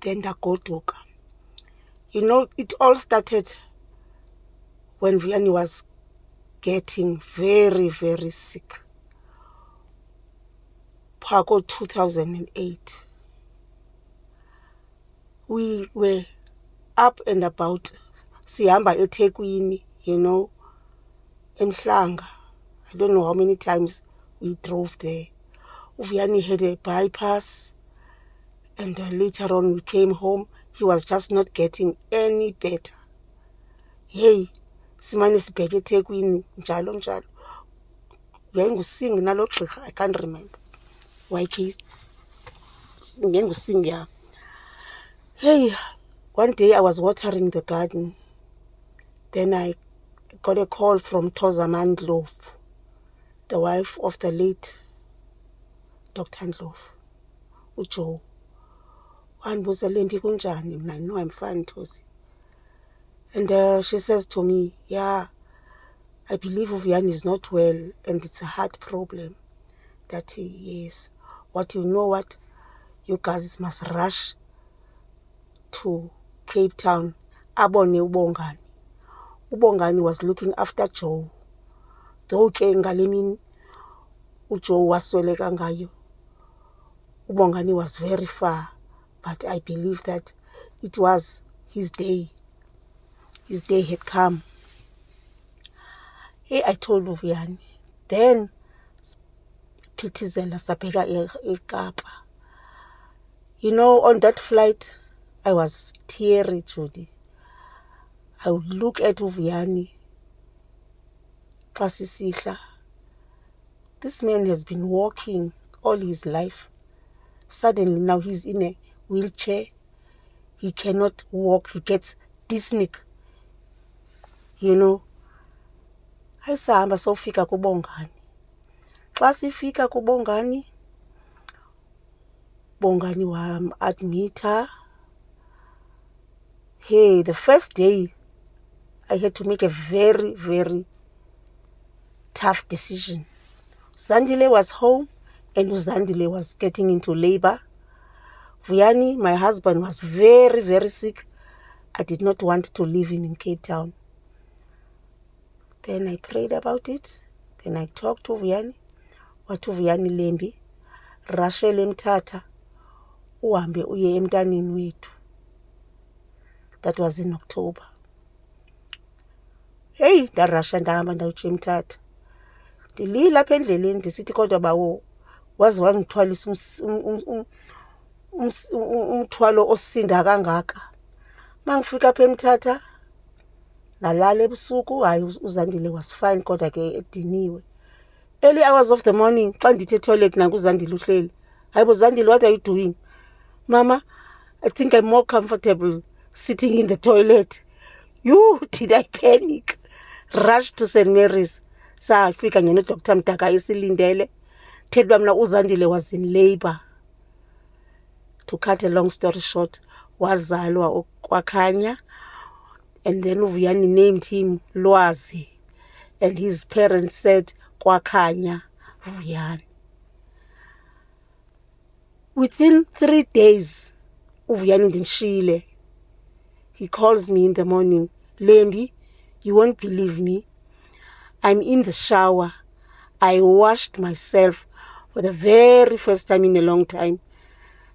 Then ndagoduka. You know, it all started when Vuyani was getting very, very sick. Pago 2008. We were up and about. Sihamba eThekwini, you know, eMhlanga. I don't know how many times we drove there. Vuyani had a bypass, and later on we came home. He was just not getting any better. Hey, simane sibheke eThekwini njalo njalo. Ngengusing nalo gqirha, I can't remember. YK ngengusing, yeah. Hey, one day I was watering the garden. Then I got a call from Thoza Ndlovu, the wife of the late Dr. Ndlovu, uJoe. Wanbuza Lembi kunjani? I know I'm fine, Thozi. And she says to me, yeah, I believe Vuyani is not well and it's a heart problem. That yes, what you know what, you guys must rush to Cape Town. Abone Ubongani. Ubongani was looking after Joe. Though ke ngalemini uJoe wasweleka ngayo, Ubongani was very far, but I believe that it was his day. His day had come. Hey, I told Vuyani. Then Phithizela sabheka eKapa. You know, on that flight, I was teary, Judy. I would look at Vuyani. Kasisihla. This man has been walking all his life. Suddenly now he's in a wheelchair. He cannot walk. He gets dyspneic. You know. Ayisahamba sofika kuBongani. Xa sifika kuBongani, Bongani admita. Hey, the first day, I had to make a very, very tough decision. Zandile was home, and Zandile was getting into labor. Vuyani, my husband, was very, very sick. I did not want to leave him in Cape Town. Then I prayed about it. Then I talked to Vuyani. Watu Vuyani Lembi, Rachel Mtata, uhambe uye emntaneni wethu. That was in October. Hey, ndarasha ndahamba ndawutsho eMthatha. Ndilila apha endleleni ndisithi kodwa bawo wazi wangithwalisa umthwalo osinda kangaka. Mangifika apha eMthatha nalala ebusuku, hayi uZandile was fine kodwa ke ediniwe. Early hours of the morning, xa ndithe toilet nanguZandile uhleli. Hayibo Zandile, what are you doing? Mama, I think I'm more comfortable sitting in the toilet. You, did I panic? Rush to St. Mary's. Safika ngene Dr. Mdaka isilindele. Tell mna uZandile was in labor. To cut a long story short, wazalwa kwaKhanya, and then uVuyani named him Lwazi, and his parents said kwaKhanya Vuyani. Within 3 days, uVuyani ndimshiyile. He calls me in the morning, Lembi, you won't believe me. I'm in the shower. I washed myself for the very first time in a long time.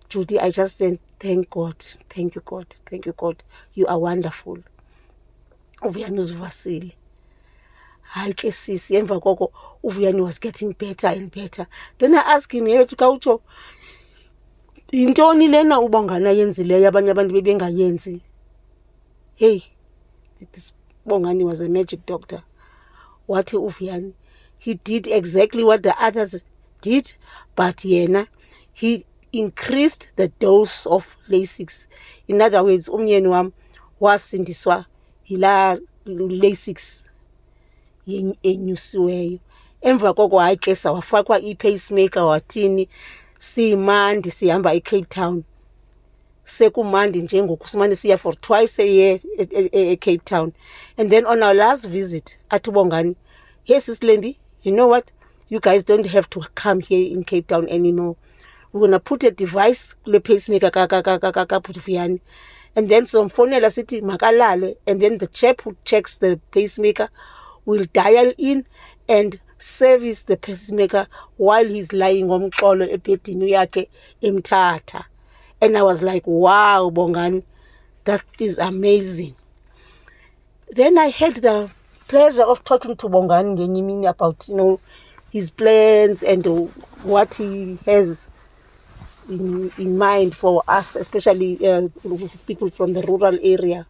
Judy, I just said, thank God, thank you God, thank you God. You are wonderful. uVuyani uzivasile. Hayi ke sisi, emva koko uVuyani was getting better and better. Then I asked him, hey, Tukaucho, yintoni lena uBongani ayenzileyo abanye abantu bebengayenzi? Hey, this Bongani was a magic doctor. Wathi uVuyani, he did exactly what the others did, but yena, he increased the dose of Lasix. In other words, umyeni wam wasindiswa yila Lasix enyusiweyo. Emva koko hayi ke sawafakwa i-pacemaker wathini, simandi sihamba eCape Town. Sekumandi nje ngoku simane siya for twice a year eCape Town. And then on our last visit, athi uBongani, yes, Sis Lembi, you know what? You guys don't have to come here in Cape Town anymore. We're going to put a device, le pacemaker, Vuyani. And then some phonela city, makalale. And then the chap who checks the pacemaker will dial in and service the pacemaker while he's lying on umxolo ebhedini yakhe eMthatha. And I was like, wow, Bongani, that is amazing. Then I had the pleasure of talking to Bongani ngenyimini about, his plans and what he has in mind for us, especially people from the rural area.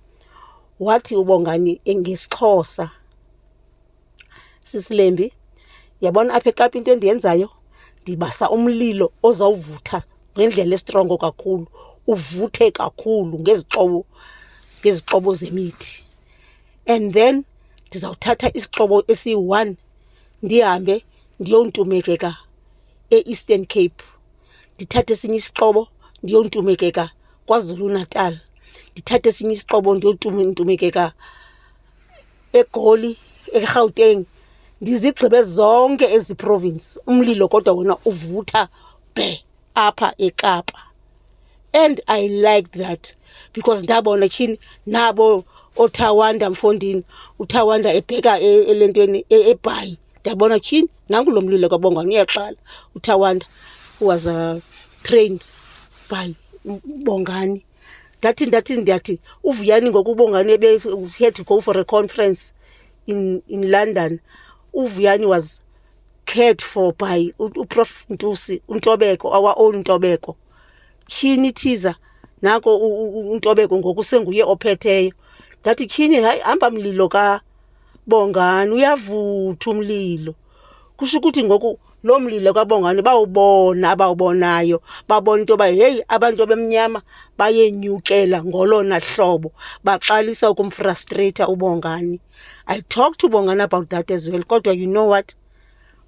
Wathi uBongani ngeXhosa, Sisi Lembi, yabona apha eKapa into endiyenzayo, ndibasa umlilo ozawuvutha ngendlela estrongo kakhulu, uvuthe kakhulu ngezixobo zemithi. And then ndizawuthatha isixobo esi-1 ndihambe ndiyontumekeka e-Eastern Cape. Ndithathe esinye isixobo ndiyontumekeka KwaZulu Natal. Ndithathe esinye isixobo ndiyontumekeka eGoli, eGauteng. Ndizigqibe zonke ezi province. Umlilo kodwa wona uvutha be apha eKapa. And I liked that because ndabona kini nabo oThawanda Mfondini, uThawanda ebheka elentweni eBhayi. Ndabona kini nangu lo mlilo kaBongani uyaqala. uThawanda was trained by Bongani. Ndathi uVuyani ngoku uBongani he had to go for a conference in London. uVuyani was cared for by uProf Ntusi, uNtobeko, our own Ntobeko. Kini thiza nako uNtobeko ngoku senguye ophetheyo. Ndathi kini hayi hamba mlilo kaBongani uyavutha umlilo. Kusho ukuthi ngoku lo mlilo kaBongani abawubonayo, babona into ba hey abantu abemnyama bayenyukela ngolona hlobo, baqalisa ukumfrustrate uBongani. I talked to Bongani about that as well. Kodwa you know what?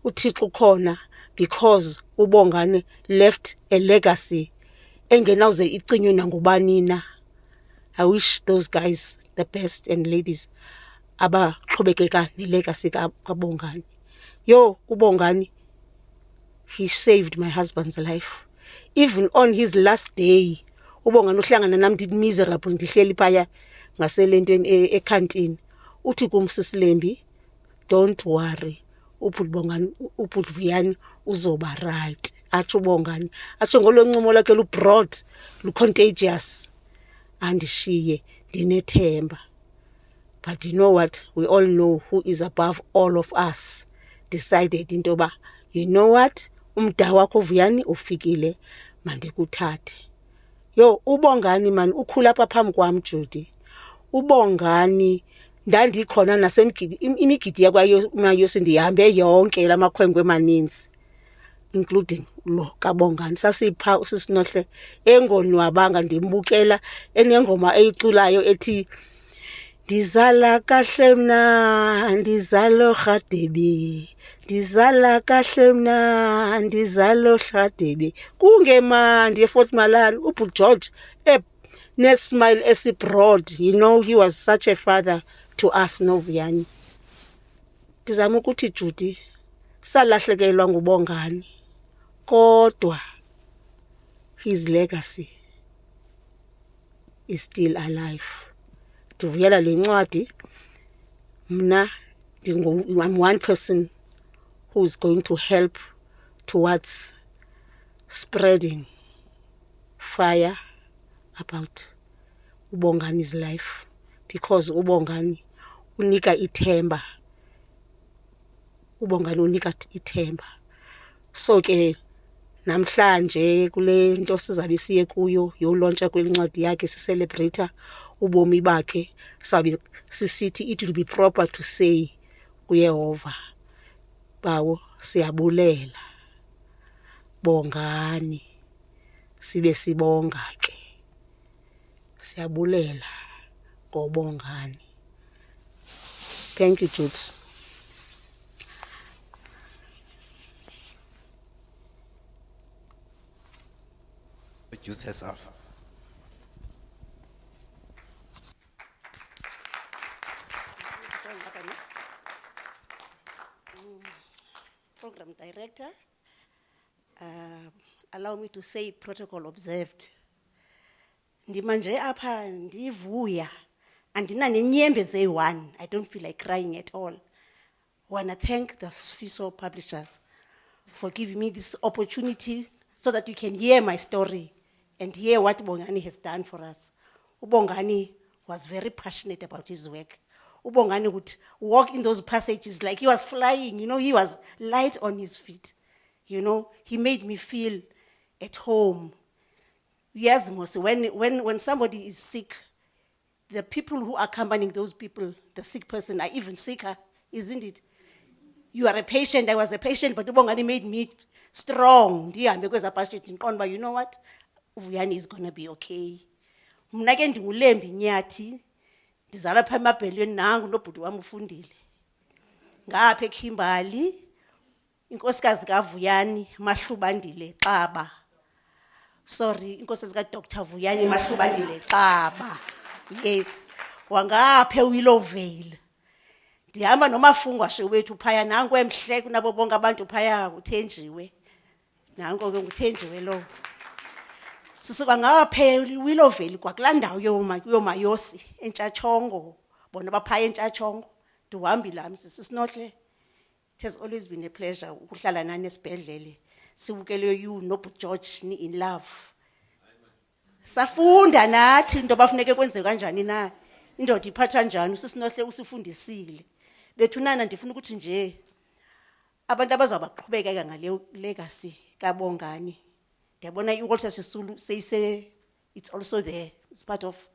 uThixo khona because uBongani left a legacy engenawuze icinywe nangubani na. I wish those guys the best and ladies abaqhubekeka nelegacy kaBongani. Yo, uBongani, he saved my husband's life. Even on his last day, uBongani uhlangana nami ndithi miserable ndihleli phaya ngaselentweni ekhantini. Uthi kum Sisi Lembi, don't worry. uVuyani uzoba right. Atsho uBongani. Atsho ngolo ncumo lakhe lu-broad, lu-contagious. Andishiye ndinethemba. But you know what? We all know who is above all of us. Decided into ba, you know what? Umda wakho uVuyani ufikile, mandikuthathe. Yo, uBongani man ukhula apha phambi kwam Judy. uBongani ndandikhona nasemgidi imigidi yakwayo mayosi ndihambe yonke lamakhwenkwe emaninzi, including lo kaBongani. Sasipha uSisinohle engonwabanga ndimbukela enengoma eyiculayo ethi Ndizala kahle mna, ndizalo Rhadebe. Ndizala kahle mna, ndizalo Rhadebe. Kungemandi eFort Malala, uBut George, nesmile esibroad. You know, he was such a father to us, Novuyani. Ndizama ukuthi Judy, salahlekelwa nguBongani. Kodwa, his legacy is still alive. Ndivuyela le ncwadi. Mna, I'm one person who's going to help towards spreading fire about uBongani's life, because uBongani unika ithemba. uBongani unika ithemba. So ke namhlanje kule nto sizabe siye kuyo yolontsha kwencwadi yakhe sicelebrate ubomi bakhe, sabe sisithi it will be proper to say kuYehova, bawo siyabulela Bongani, sibe sibonga ke, siyabulela ngoBongani. Thank you, Jude. Produce herself. Program Director, allow me to say protocol observed. Ndimanje apha ndivuya, andina nenyembe zeyi-1. I don't feel like crying at all. Wanna thank the Fiso publishers for giving me this opportunity so that you can hear my story and hear what Bongani has done for us. uBongani was very passionate about his work. uBongani would walk in those passages like he was flying, you know, he was light on his feet. You know, he made me feel at home. Yes, Mose, when somebody is sick, the people who are accompanying those people, the sick person, are even sicker, isn't it? You are a patient, I was a patient, but uBongani made me strong. Because you know what? Uvuyani is going to be okay. Mna ke ndinguLembi Nyathi, ndizalwa pha emabhelweni nangu nobhuti wami ufundile. Ngapha eKimberley, inkosikazi kaVuyani Mahlubandile Xaba. Sorry, inkosikazi kaDr. Vuyani Mahlubandile Xaba. Yes. Wangapha eWillowvale. Ndihamba nomafungwashe wethu phaya nanku emhle kunabo bonke abantu phaya uThenjiwe. Nanku ke nguThenjiwe lo. Sisuka ngapha eWillowvale kwakulandawo yomayosi eNtshachongo. Bona baphaya eNtshachongo. Ndiwahambile lami sisinohle. It has always been a pleasure ukuhlala nani esibhedlele. Sibukele you noBut George ni in love. Safunda nathi into bafuneke kwenze kanjani na. Indoda iphathwa njani usisinohle usifundisile. Bethunana ndifuna ukuthi nje abantu abazabaqhubeka ngale legacy kaBongani. Ndiyabona iWalter Sisulu say it's also there. It's part of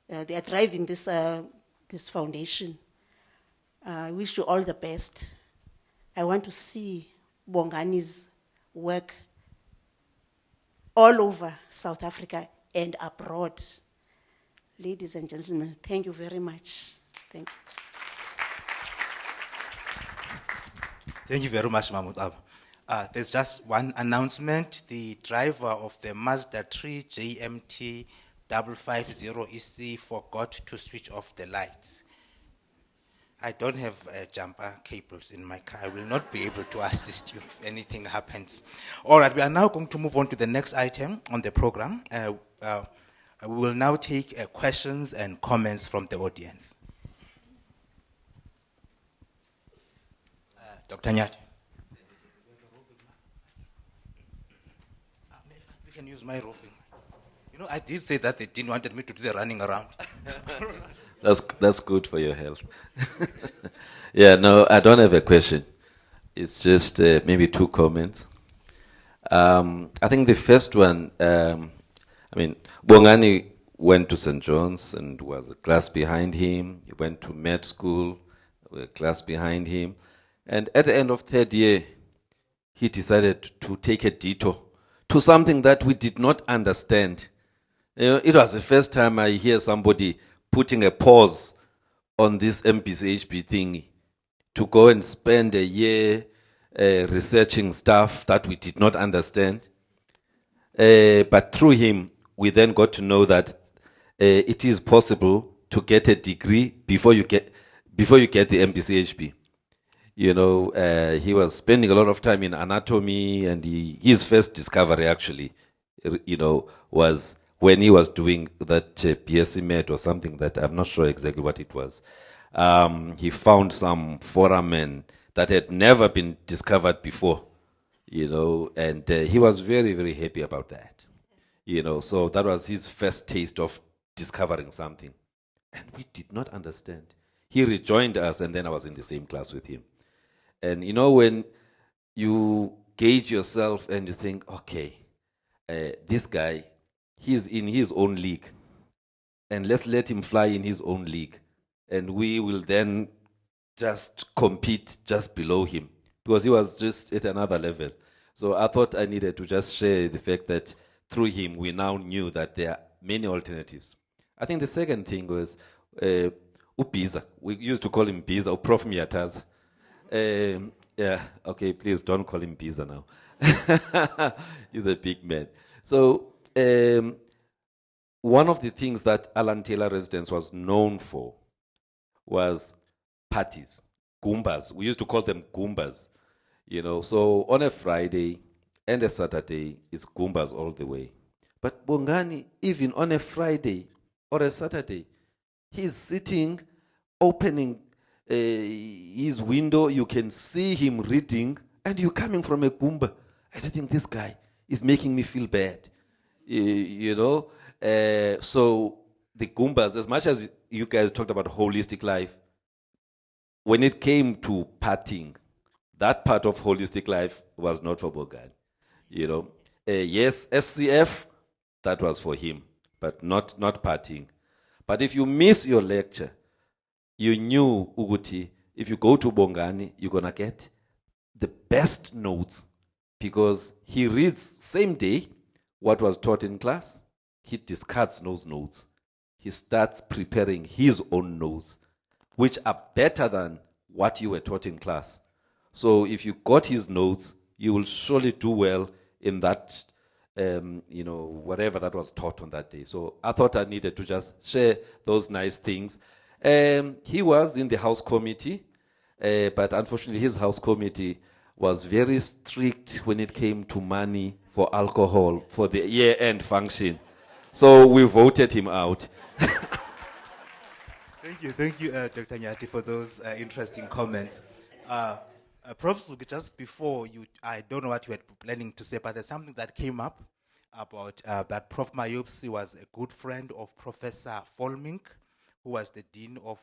they are driving this foundation. I wish you all the best. I want to see Bongani's work all over South Africa and abroad. Ladies and gentlemen, thank you very much. Thank you. Thank you very much, Mahmoud Ab. There's just one announcement. The driver of the Mazda 3 JMT 550EC forgot to switch off the lights. I don't have jumper cables in my car. I will not be able to assist you if anything happens. All right, we are now going to move on to the next item on the program. We will now take questions and comments from the audience. Dr. Nyathi. We can use my roving. You know, I did say that they didn't want me to do the running around. That's good for your health. Yeah, no, I don't have a question. It's just maybe two comments. I think the first one, Bongani went to St. John's and was a class behind him. He went to med school, a class behind him. And at the end of third year, he decided to take a detour to something that we did not understand. You know, it was the first time I hear somebody putting a pause on this MPCHB thing to go and spend a year researching stuff that we did not understand. But through him, we then got to know that it is possible to get a degree before you get the MPCHB. You know, he was spending a lot of time in anatomy, and his first discovery actually, you know, was when he was doing that BSc Med or something that I'm not sure exactly what it was. He found some foramen that had never been discovered before, you know, and he was very, very happy about that. You know, so that was his first taste of discovering something. And we did not understand. He rejoined us, and then I was in the same class with him. And you know, when you gauge yourself and you think, okay, this guy, he's in his own league, and let's let him fly in his own league, and we will then just compete just below him, because he was just at another level. So I thought I needed to just share the fact that through him, we now knew that there are many alternatives. I think the second thing was Ubiza. We used to call him Biza, or Prof. Miyataza. Yeah, okay, please don't call him Biza now. He's a big man. So one of the things that Alan Taylor Residence was known for was parties, Goombas. We used to call them Goombas. You know, so on a Friday and a Saturday, it's Goombas all the way. But Bongani, even on a Friday or a Saturday, he's sitting, opening his window, you can see him reading, and you're coming from a Goomba. I don't think this guy is making me feel bad. You know? So the Goombas, as much as you guys talked about holistic life, when it came to partying, that part of holistic life was not for Bongani. You know? Yes, SCF, that was for him, but not partying. But if you miss your lecture, you knew, Uguti, if you go to Bongani, you're going to get the best notes, because he reads same day what was taught in class. He discards those notes. He starts preparing his own notes, which are better than what you were taught in class. So if you got his notes, you will surely do well in that, you know, whatever that was taught on that day. So I thought I needed to just share those nice things. He was in the house committee, but unfortunately his house committee was very strict when it came to money for alcohol for the year-end function. So we voted him out. Thank you, Dr. Nyati, for those interesting comments. Prof. Sugi, just before you, I don't know what you were planning to say, but there's something that came up about that Prof. Mayopsi was a good friend of Professor Volmink, who was the dean of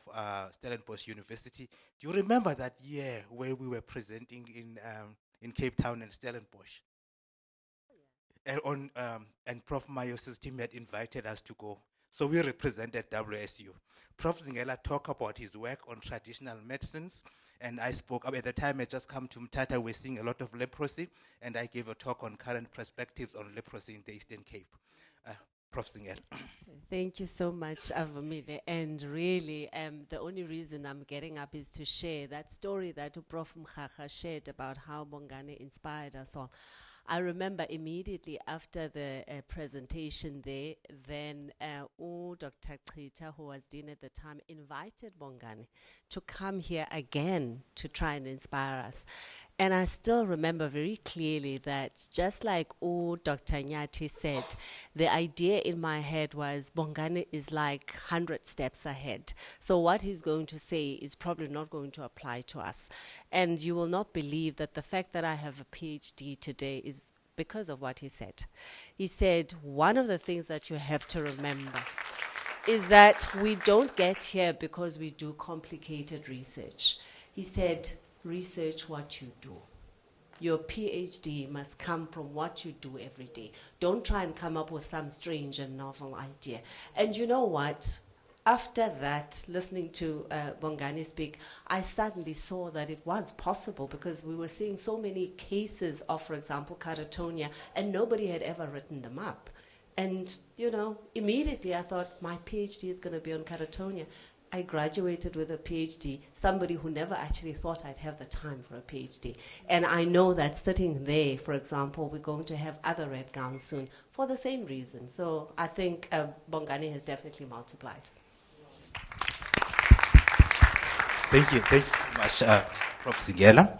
Stellenbosch University. Do you remember that year where we were presenting in Cape Town and Stellenbosch? And Prof. Mayopsi's team had invited us to go. So we represented WSU. Prof. Zingela talked about his work on traditional medicines, and I spoke, at the time I just come to Mthatha, we're seeing a lot of leprosy, and I gave a talk on current perspectives on leprosy in the Eastern Cape. Prof. Zingela. Thank you so much, Avumile. And really, the only reason I'm getting up is to share that story that Prof. Mkhacha shared about how Bongani inspired us all. I remember immediately after the presentation there, then Dr. Chita, who was dean at the time, invited Bongani to come here again to try and inspire us. And I still remember very clearly that just like Dr. Nyati said, the idea in my head was Bongani is like 100 steps ahead. So what he's going to say is probably not going to apply to us. And you will not believe that the fact that I have a PhD today is because of what he said. He said, one of the things that you have to remember is that we don't get here because we do complicated research. He said, research what you do. Your PhD must come from what you do every day. Don't try and come up with some strange and novel idea. And you know what? After that, listening to Bongani speak, I suddenly saw that it was possible, because we were seeing so many cases of, for example, catatonia, and nobody had ever written them up. And, you know, immediately I thought my PhD is going to be on catatonia. I graduated with a PhD, somebody who never actually thought I'd have the time for a PhD. And I know that sitting there, for example, we're going to have other red gowns soon for the same reason. So I think Bongani has definitely multiplied. Thank you very much, Prof. Singela.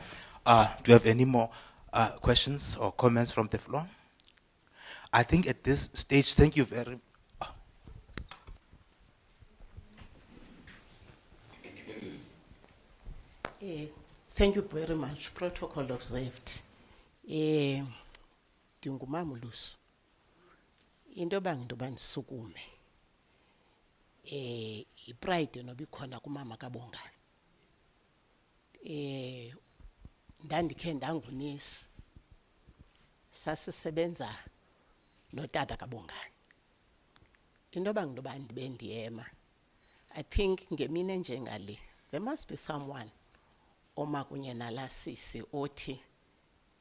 Do you have any more questions or comments from the floor? I think at this stage, thank you very much. Thank you very much. Protocol observed. Dingumamulusu. Into bangidoba ndisukume. Ipride no bikhona kumama kaBongani. Ndandikhe ndangunisi. Sasisebenza notata kaBongani. Into bangidoba ndibe ndiyema. I think ngemini njengale there must be someone oma kunye nalasisi othi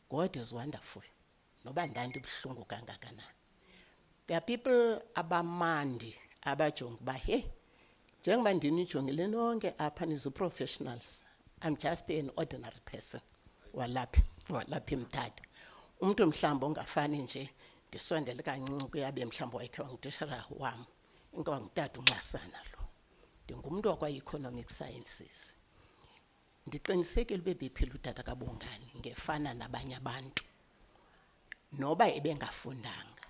God is wonderful. Noba ndandi buhlungu kangakanani. There are people abamandi abajonga ba hey njengoba ndinijongile nonke apha nizo professionals. I'm just an ordinary person. Walapha imthatha. Umuntu mhlamba ongafani nje ndisondele kancinci kuyabe mhlamba wayekhe wangutishara wami. Inke wangutata uNxasana lo. Ndingumuntu wakwa economic sciences. Ndiqinisekile bebephila utata kaBongani ngefana nabanye abantu. Noba ebengafundanga.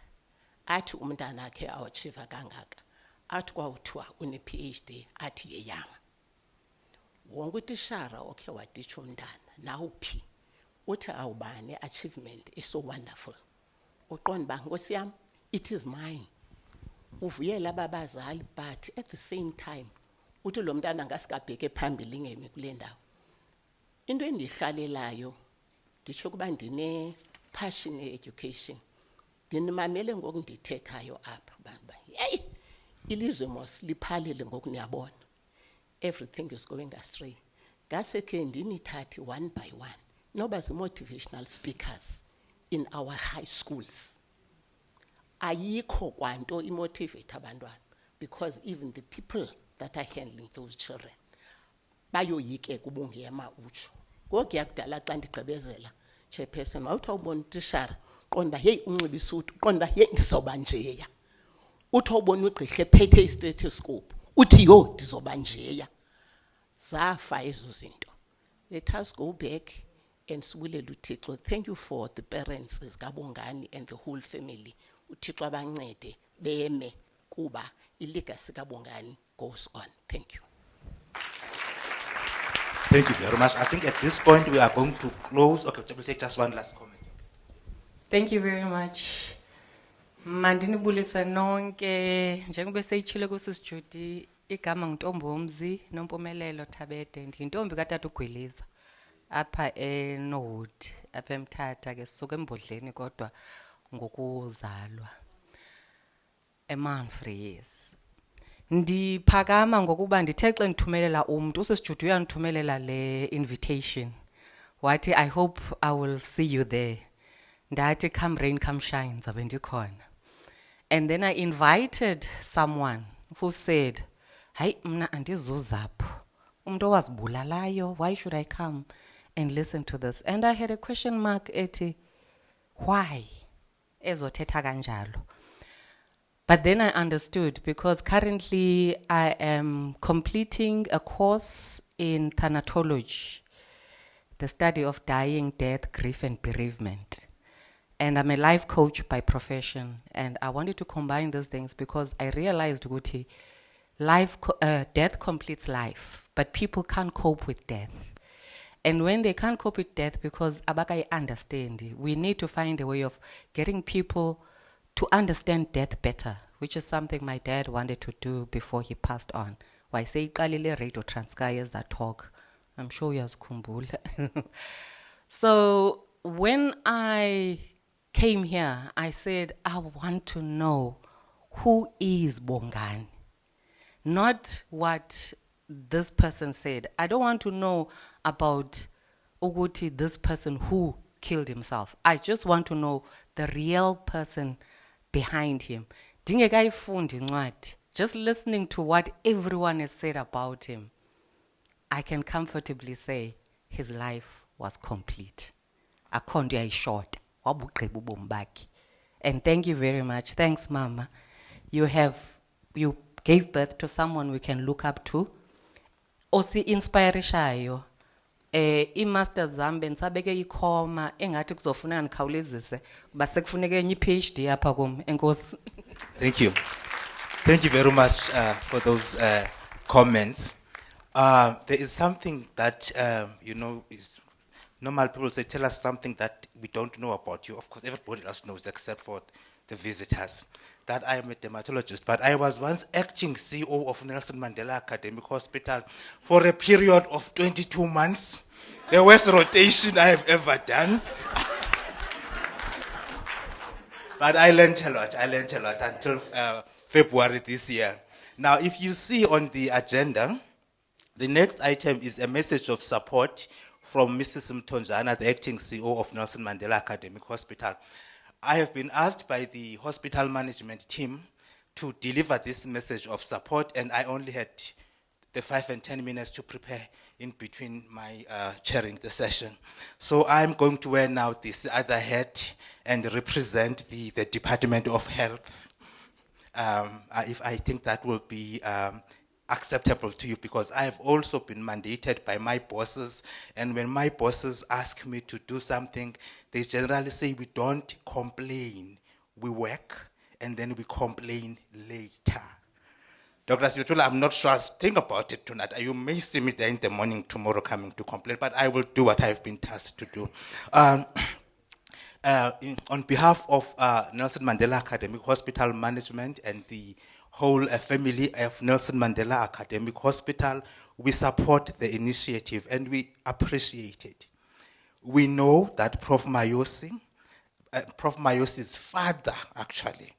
Athi umntana akhe awachieva kangaka. Athi kwawuthiwa une PhD athi yeyam. Wonke utishara okhe waditsha umntana nawuphi uthi awubani achievement is so wonderful. Uqonda ba Nkosi yami it is mine. Uvuyela babazali but at the same time uthi lo mntana ngasikabheke phambili ngemi kule ndawo. Into endihlalelayo ndisho kuba ndine passion education. Ndinimamele ngokundithethayo apha baba. Hey ilizwe mos liphalile ngokuniyabona. Everything is going astray. Ngasekhe ndinithathe one by one. Noba motivational speakers in our high schools. Ayikho kwanto imotivate abantwana because even the people that are handling those children bayoyike kubungema utsho. Ngoku yakudala xa ndigqibezela chairperson wawuthi awubona utishara qonda hey unxiba isuti qonda hey ndizoba njeya. Uthi awubona ugqirha ephethe i-stethoscope uthi yo ndizoba njeya. Zafa ezo zinto. Let us go back and sibulela uThixo. Thank you for the parents zikaBongani and the whole family. uThixo abancede beme kuba ilegacy kaBongani goes on. Thank you. Thank you very much. I think at this point we are going to close. Okay, we'll take just one last comment. Thank you very much. Mandinibulisa nonke njengoba seyitshile kuSisi Judy igama nguNtombomzi Nompumelelo Thabede ndintombi kaTata uGwiliza apha eNowood apha eMthatha ke sisuka eMbodleni kodwa ngokuzalwa eManfrey. Yes. Ndiphakama ngokuba ndithe xa ndithumelela umuntu uSisi Judy uyandithumelela le invitation wathi I hope I will see you there. Ndathi come rain come shine zabe ndikhona. And then I invited someone who said, "Hayi mna andizuzapho. Umuntu owazibulalayo, why should I come and listen to this?" And I had a question mark ethi why ezothetha kanjalo. But then I understood because currently I am completing a course in thanatology, the study of dying, death, grief and bereavement. And I'm a life coach by profession. And I wanted to combine these things because I realized, Guti, death completes life, but people can't cope with death. And when they can't cope with death because abakai understand, we need to find a way of getting people to understand death better, which is something my dad wanted to do before he passed on. Why say Kalile Radio Transkaya that talk? I'm sure you have So when I came here, I said, I want to know who is Bongani, not what this person said. I don't want to know about Uguti, this person who killed himself. I just want to know the real person behind him. Dingekai fundi ncwadi just listening to what everyone has said about him, I can comfortably say his life was complete. Akho nto yayishort, wabugqiba ubomi bakhe. And thank you very much. Thanks, Mama. You gave birth to someone we can look up to. Osi inspirishayo. I-masters zam bendisabeke ikhoma engathi kuzofuneka ndikhawulezise kuba sekufuneka enye i-PhD apha kum. Enkosi. Thank you. Thank you very much for those comments. There is something that, is normal people say, tell us something that we don't know about you. Of course, everybody else knows except for the visitors. That I am a dermatologist, but I was once acting CEO of Nelson Mandela Academic Hospital for a period of 22 months. The worst rotation I have ever done. But I learned a lot. I learned a lot until February this year. Now, if you see on the agenda, the next item is a message of support from Mrs. Mtonjana, the acting CEO of Nelson Mandela Academic Hospital. I have been asked by the hospital management team to deliver this message of support, and I only had the 5 and 10 minutes to prepare in between my chairing the session. So I'm going to wear now this other hat and represent the Department of Health. If I think that will be acceptable to you, because I have also been mandated by my bosses, and when my bosses ask me to do something, they generally say we don't complain, we work, and then we complain later. Dr. Situla, I'm not sure I'll think about it tonight. You may see me there in the morning tomorrow coming to complain, but I will do what I've been tasked to do. On behalf of Nelson Mandela Academic Hospital Management and the whole family of Nelson Mandela Academic Hospital, we support the initiative and we appreciate it. We know that Prof. Mayosi's father actually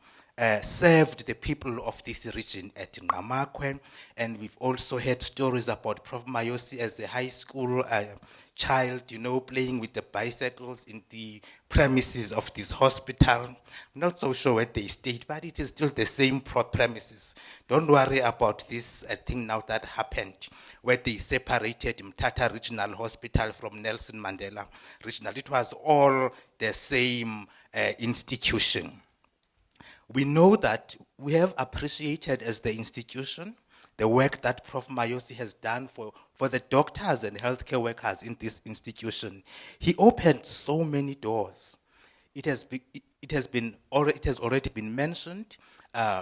served the people of this region at Ngamakwe, and we've also heard stories about Prof. Mayosi as a high school child, playing with the bicycles in the premises of this hospital. I'm not so sure where they stayed, but it is still the same premises. Don't worry about this thing now that happened, where they separated Mthatha Regional Hospital from Nelson Mandela Regional. It was all the same institution. We know that we have appreciated as the institution the work that Prof. Mayosi has done for the doctors and healthcare workers in this institution. He opened so many doors. It has already been mentioned.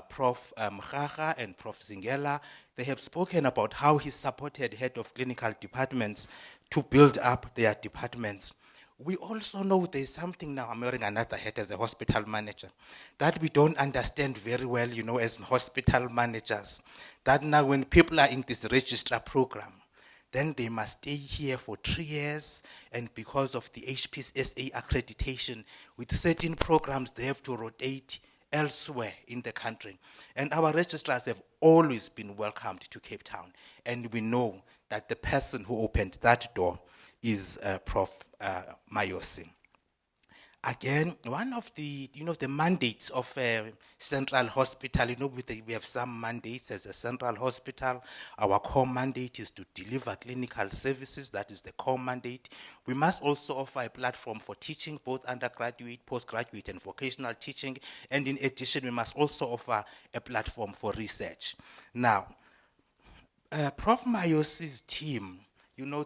Prof. Mkhaga and Prof. Zingela, they have spoken about how he supported head of clinical departments to build up their departments. We also know there's something now, I'm wearing another hat as a hospital manager, that we don't understand very well, as hospital managers. That now when people are in this registrar program, then they must stay here for 3 years, and because of the HPSA accreditation, with certain programs, they have to rotate elsewhere in the country. And our registrars have always been welcomed to Cape Town, and we know that the person who opened that door is Prof. Mayosi. Again, one of the, the mandates of Central Hospital, we have some mandates as a Central Hospital. Our core mandate is to deliver clinical services. That is the core mandate. We must also offer a platform for teaching, both undergraduate, postgraduate, and vocational teaching. And in addition, we must also offer a platform for research. Now, Prof. Mayosi's team,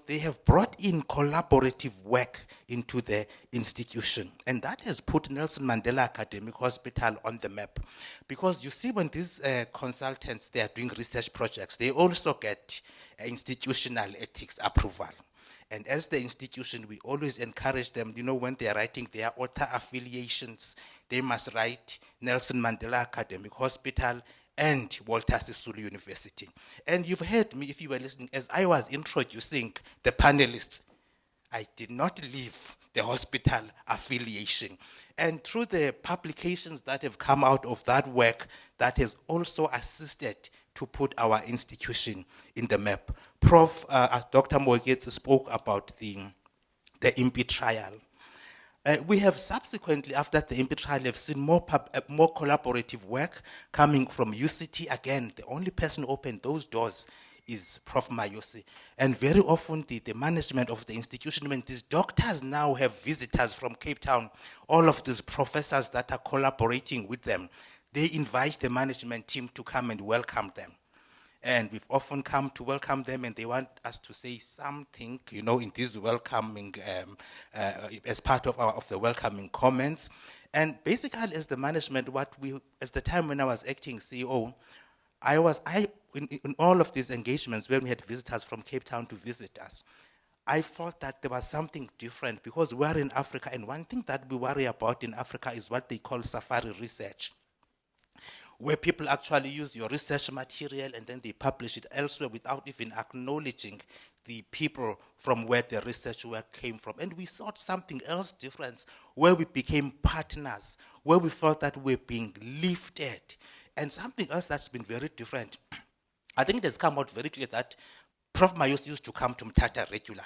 they have brought in collaborative work into the institution. And that has put Nelson Mandela Academic Hospital on the map. Because you see, when these consultants, they are doing research projects, they also get institutional ethics approval. And as the institution, we always encourage them, when they are writing their author affiliations, they must write Nelson Mandela Academic Hospital and Walter Sisulu University. And you've heard me, if you were listening, as I was introducing the panelists, I did not leave the hospital affiliation. And through the publications that have come out of that work, that has also assisted to put our institution in the map. Dr. Mogetsi spoke about the IMPI trial. We have subsequently, after the MP trial, have seen more collaborative work coming from UCT. Again, the only person who opened those doors is Prof. Mayosi. And very often the management of the institution, when these doctors now have visitors from Cape Town, all of these professors that are collaborating with them, they invite the management team to come and welcome them. And we've often come to welcome them, and they want us to say something, you know, in this welcoming, as part of the welcoming comments. And basically, as the management, as the time when I was acting CEO, in all of these engagements when we had visitors from Cape Town to visit us, I thought that there was something different because we're in Africa, and one thing that we worry about in Africa is what they call safari research, where people actually use your research material and then they publish it elsewhere without even acknowledging the people from where the research work came from. And we sought something else different, where we became partners, where we felt that we're being lifted. And something else that's been very different, I think it has come out very clear that Prof. Mayos used to come to Mthatha regular.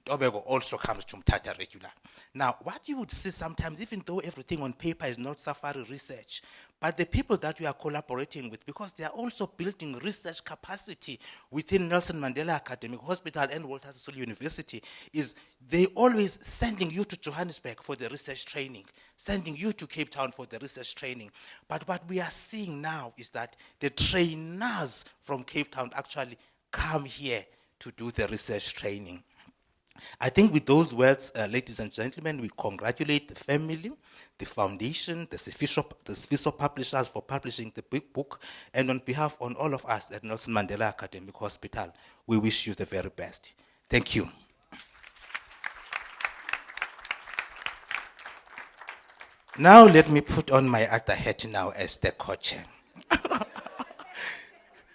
Tobego also comes to Mthatha regular. Now, what you would see sometimes, even though everything on paper is not safari research, but the people that we are collaborating with, because they are also building research capacity within Nelson Mandela Academic Hospital and Walter Sisulu University, is they always sending you to Johannesburg for the research training, sending you to Cape Town for the research training. But what we are seeing now is that the trainers from Cape Town actually come here to do the research training. I think with those words, ladies and gentlemen, we congratulate the family, the foundation, the Sfiso publishers for publishing the big book, and on behalf of all of us at Nelson Mandela Academic Hospital, we wish you the very best. Thank you. Now let me put on my other hat now as the co-chair.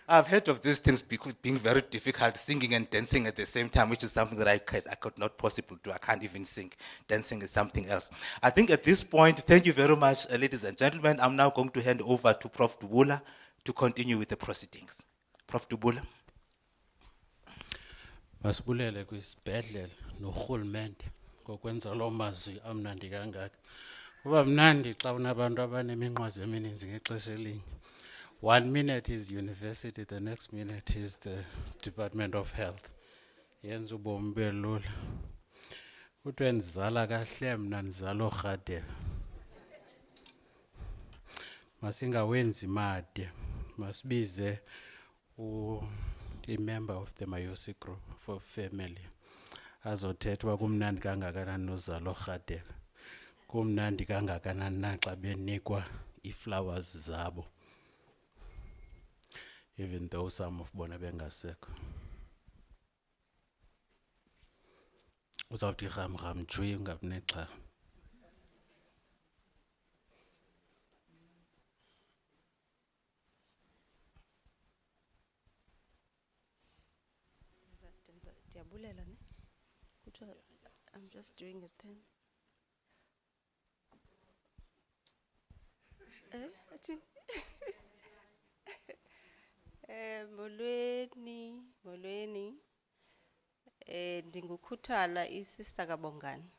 I've heard of these things being very difficult, singing and dancing at the same time, which is something that I could not possibly do. I can't even sing. Dancing is something else. I think at this point, thank you very much, ladies and gentlemen. I'm now going to hand over to Prof. Dubula to continue with the proceedings. Prof. Dubula. Masibulele kwisibhedlele norhulumente ngokwenza loo mazwi amnandi kangaka. Kuba mnandi xa unabantu abaneminqwazi emininzi ngexesha elinye. 1 minute is university, the next minute is the Department of Health. Yenza ubomi belula. Kuthiwe ndizala kahle mna ndizala oRhadebe. Masingawenzi made. Masibize i-member of the Mayosi group for family. Azothethwa kumnandi kangakanani nozala oRhadebe. Kumnandi kangakanani naxa benikwa i-flowers zabo. Even though some of bona bengasekho. Uzawuthi ram jwi ungabunexa. I'm just doing it then. Molweni, ndingukhuthala isister kaBongani.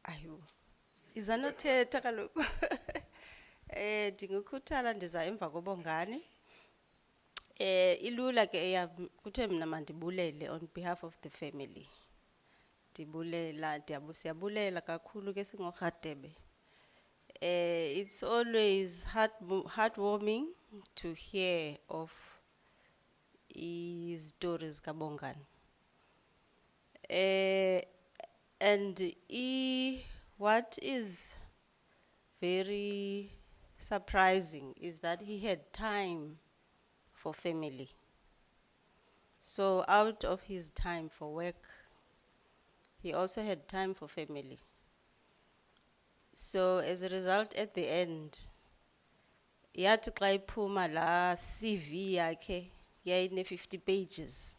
Ayo, izanothetha kaloku. Ndingukhuthala ndiza emva koBongani. Ilula ke kuthiwe mina mandibulele on behalf of the family. Siyabulela kakhulu ke singoRhadebe. It's always heartwarming to hear of his stories kaBongani. And what is very surprising is that he had time for family. So out of his time for work, he also had time for family. So as a result, at the end, yathi xa iphuma la CV yakhe yayine 50 pages.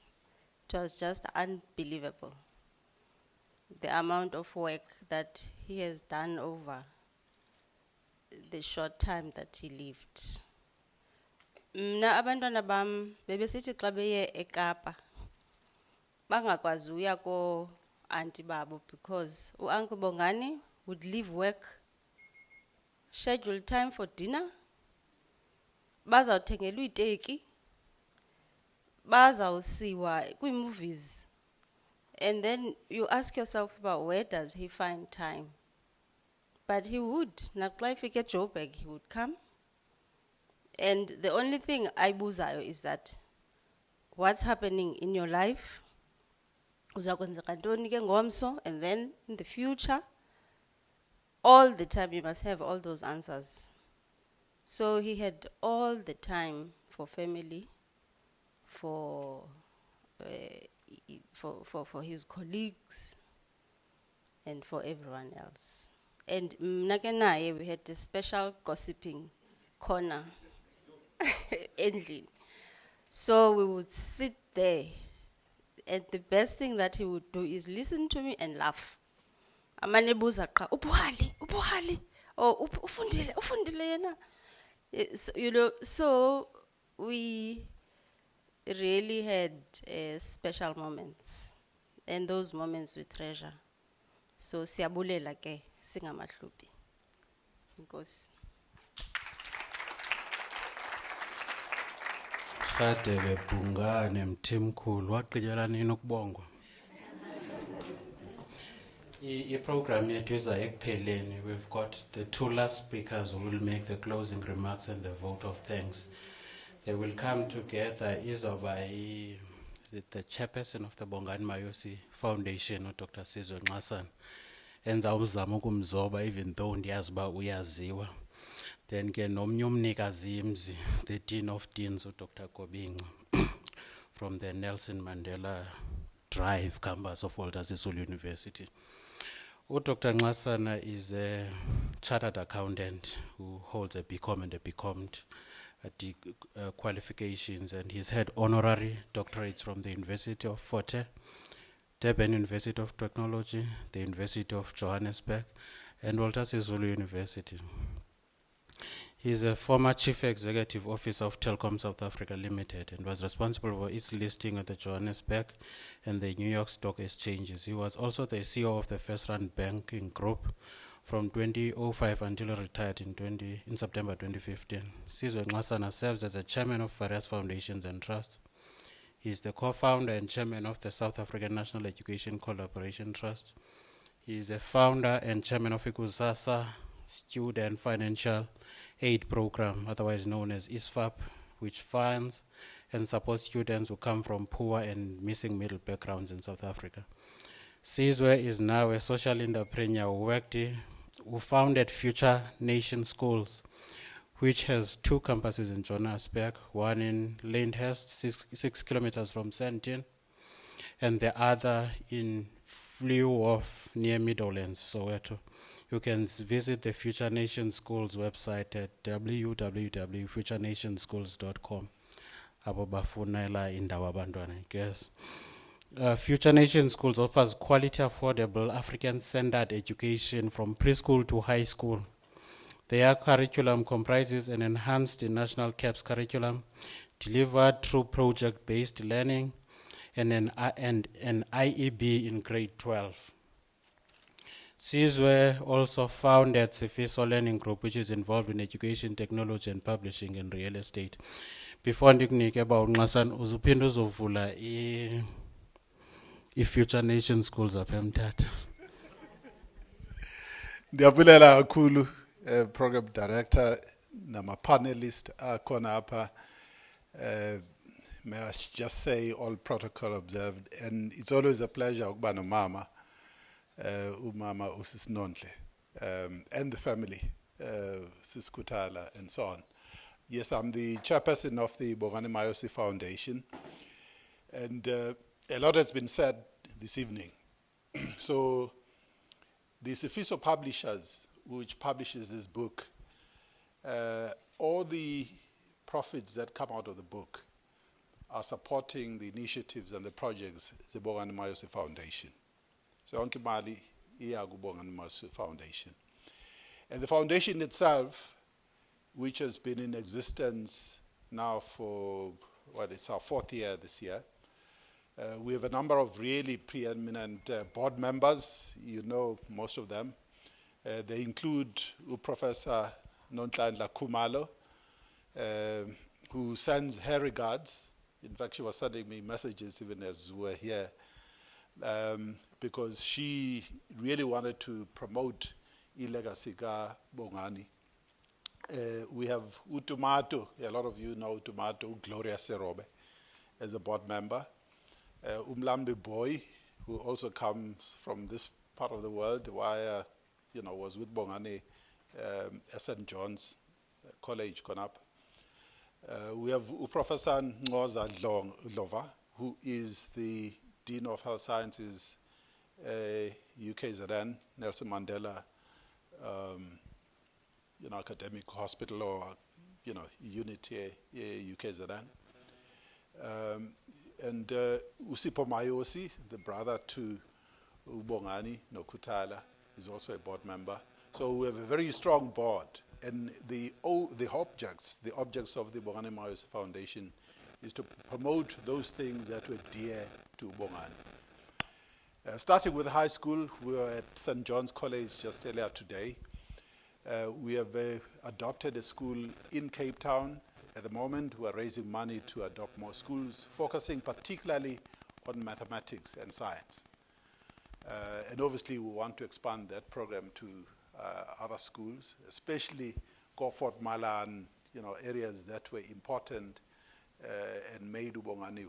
It was just unbelievable, the amount of work that he has done over the short time that he lived. Mna abantwana bam bebesithi xa beye eKapa bangakwazi uya ko auntie babo because Uncle Bongani would leave work, schedule time for dinner, bazawuthengelwa iteki, bazawusiwa kwi-movies. And then you ask yourself about where does he find time? But he would, naxa ifike Joburg, he would come. And the only thing ayibuzayo is that what's happening in your life, uzakwenzeka ntoni ke ngomso, and then in the future, all the time you must have all those answers. So he had all the time for family, for his colleagues, and for everyone else. And mna ke naye, we had a special gossiping corner endlini. So we would sit there, and the best thing that he would do is listen to me and laugh. Amanebuza qa ubuhali or ufundile yena. You know, so we really had special moments, and those moments we treasure. So siyabulela ke singamahlubi. Inkosi. Kade bebhungane mthimkhulu waqikelela nini ukubongwa. I-program yethu iza ekupheleni. We've got the two last speakers who will make the closing remarks and the vote of thanks. They will come together. Izoba the chairperson of the Bongani Mayosi Foundation, Dr. Sizwe Nxasana. Enza umzamo ukumzoba even though ndiyazi uba uyaziwa. Then ke nomnye umnikazi imzi, the Dean of Deans, Dr. Kobinga, from the Nelson Mandela Drive campus of Walter Sisulu University. Dr. Nxasana is a chartered accountant who holds a BCom and a BComt qualifications, and he's had honorary doctorates from the University of Forte, Durban University of Technology, the University of Johannesburg, and Walter Sisulu University. He's a former Chief Executive Officer of Telkom South Africa Limited and was responsible for its listing at the Johannesburg and the New York Stock Exchanges. He was also the CEO of the First Rand Banking Group from 2005 until he retired in September 2015. Sizwe Nxasana serves as the chairman of various foundations and trusts. He is the co-founder and chairman of the South African National Education Collaboration Trust. He is a founder and chairman of Ikusasa Student Financial Aid Program, otherwise known as ISFAP, which funds and supports students who come from poor and missing middle backgrounds in South Africa. Sizwe is now a social entrepreneur who founded Future Nation Schools, which has two campuses in Johannesburg, one in Lyndhurst, 6 kilometers from Sandton, and the other in Vliehof near Meadowlands, Soweto. You can visit the Future Nation Schools website at www.futurenationschools.com. Abo bafunela indawo abantwana, I guess. Future Nation Schools offers quality, affordable, African-centered education from preschool to high school. Their curriculum comprises an enhanced national CAPS curriculum delivered through project-based learning and an IEB in grade 12. Sizwe also founded Sifiso Learning Group, which is involved in education, technology, and publishing and real estate. Before ndikunike about Nxasana, uzuphinda uzovula i-Future Nation Schools apha eMthatha. Ndiyabulela kakhulu program director nama panelist akhona apha. May I just say all protocol observed, and it's always a pleasure ukuba nomama umama uSisinondle and the family Siskutala and so on. Yes, I'm the chairperson of the Bongani Mayosi Foundation, and a lot has been said this evening. So the Sifiso Publishers, which publishes this book, all the profits that come out of the book are supporting the initiatives and the projects the Bongani Mayosi Foundation. So yonke imali iya kuBongani Mayosi Foundation. And the foundation itself, which has been in existence now for, it's our 4th year this year, We have a number of really preeminent board members. You know most of them. They include Professor Nonhlanhla Khumalo, who sends her regards. In fact, she was sending me messages even as we were here, because she really wanted to promote legacy ka Bongani. We have Utumato, a lot of you know Utumato, Gloria Serobe, as a board member. Umlambe Boy, who also comes from this part of the world, was with Bongani at St. John's College, Konap. We have Professor Ngoza Dlova, who is the Dean of Health Sciences, UKZN, Nelson Mandela, academic hospital, or Unity, UKZN. And Usipo Mayosi, the brother to Ubongani Nokutala, is also a board member. So we have a very strong board. And the objects of the Bongani Mayosi Foundation is to promote those things that were dear to Bongani. Starting with high school, we were at St. John's College just earlier today. We have adopted a school in Cape Town. At the moment, we are raising money to adopt more schools, focusing particularly on mathematics and science. And obviously, we want to expand that program to other schools, especially Fort Malan, areas that were important and made Ubongani,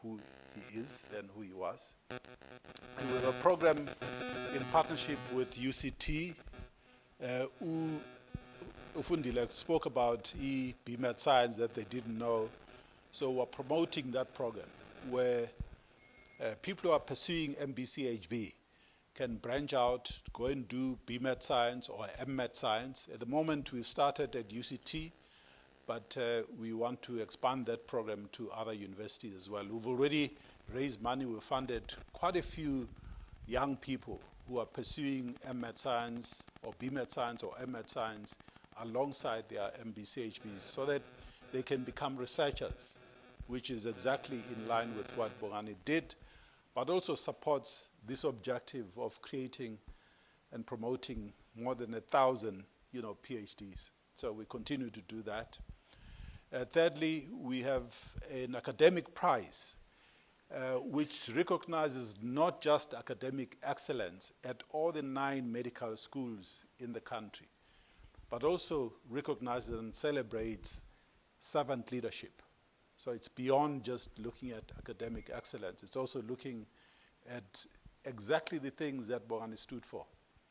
who he is and who he was. And we have a program in partnership with UCT, who Ufundile spoke about BMed science that they didn't know. So we're promoting that program where people who are pursuing MBCHB can branch out, go and do BMed science or MMed science. At the moment, we've started at UCT, but we want to expand that program to other universities as well. We've already raised money. We've funded quite a few young people who are pursuing MMed science or BMed science or MMed science alongside their MBCHBs so that they can become researchers, which is exactly in line with what Bongani did, but also supports this objective of creating and promoting more than 1,000, PhDs. So we continue to do that. Thirdly, we have an academic prize, which recognizes not just academic excellence at all the 9 medical schools in the country, but also recognizes and celebrates servant leadership. So it's beyond just looking at academic excellence. It's also looking at exactly the things that Bongani stood for,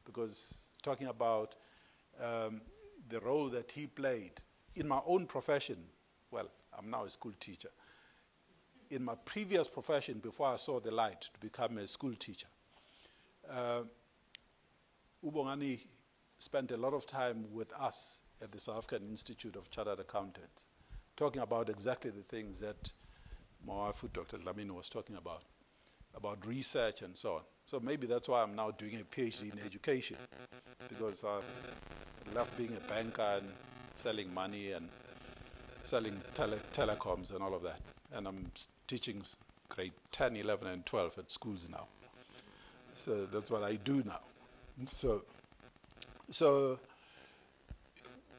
because talking about the role that he played in my own profession. Well, I'm now a school teacher. In my previous profession, before I saw the light to become a school teacher, Ubongani spent a lot of time with us at the South African Institute of Chartered Accountants, talking about exactly the things that Mawafu, Dr. Dlamini, was talking about research and so on. So maybe that's why I'm now doing a PhD in education, because I left being a banker and selling money and selling telecoms and all of that. And I'm teaching grade 10, 11, and 12 at schools now. So that's what I do now. So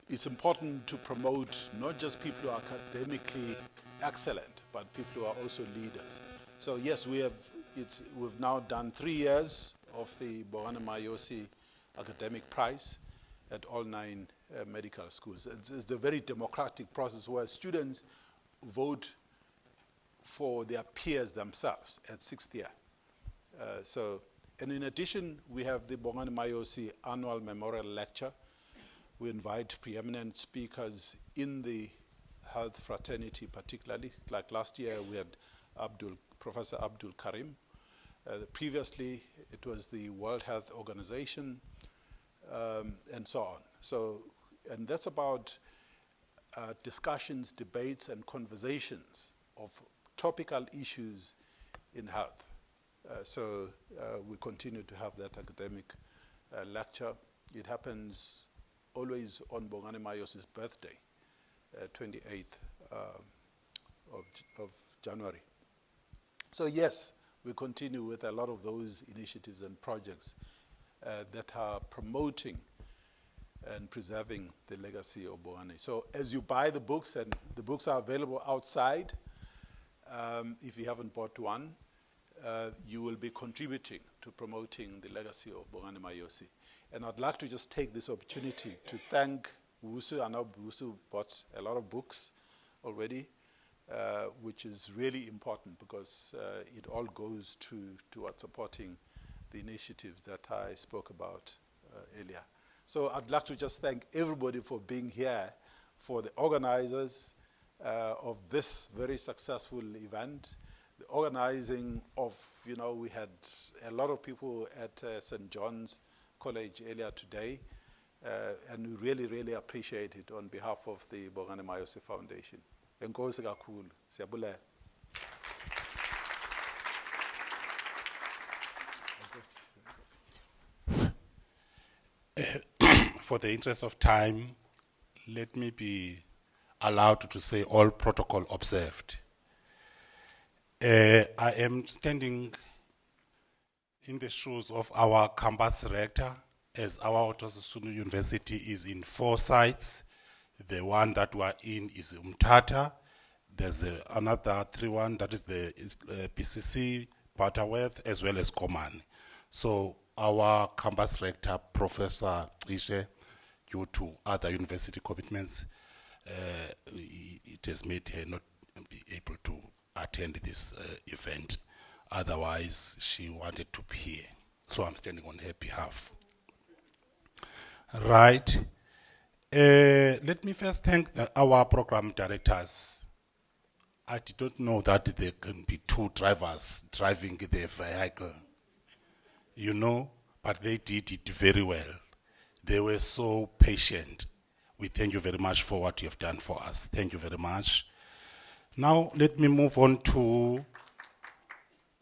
it's important to promote not just people who are academically excellent, but people who are also leaders. So yes, we've now done 3 years of the Bongani Mayosi Academic Prize at all 9 medical schools. It's a very democratic process where students vote for their peers themselves at 6th year. And in addition, we have the Bongani Mayosi Annual Memorial Lecture. We invite preeminent speakers in the health fraternity particularly. Like last year, we had Professor Abdul Karim. Previously, it was the World Health Organization, and so on. And that's about discussions, debates, and conversations of topical issues in health. We continue to have that academic lecture. It happens always on Bongani Mayosi's birthday, 28th of January. So yes, we continue with a lot of those initiatives and projects that are promoting and preserving the legacy of Bongani. So as you buy the books, and the books are available outside, if you haven't bought one, you will be contributing to promoting the legacy of Bongani Mayosi. And I'd like to just take this opportunity to thank Wusu. I know Wusu bought a lot of books already, which is really important because it all goes towards supporting the initiatives that I spoke about earlier. So I'd like to just thank everybody for being here, for the organizers of this very successful event, the organizing of, we had a lot of people at St. John's College earlier today, and we really, really appreciate it on behalf of the Bongani Mayosi Foundation. Enkosi kakhulu, siyabulela. For the interest of time, let me be allowed to say all protocol observed. I am standing in the shoes of our campus rector, as our Walter Sisulu University is in 4 sites. The one that we are in is Umtata. There's another 3 that is the PCC, Butterworth, as well as Komani. So our campus rector, Professor Ishe, due to other university commitments, it has made her not be able to attend this event. Otherwise, she wanted to be here. So I'm standing on her behalf. Right. Let me first thank our program directors. I did not know that there can be 2 drivers driving the vehicle, but they did it very well. They were so patient. We thank you very much for what you have done for us. Thank you very much. Now, let me move on to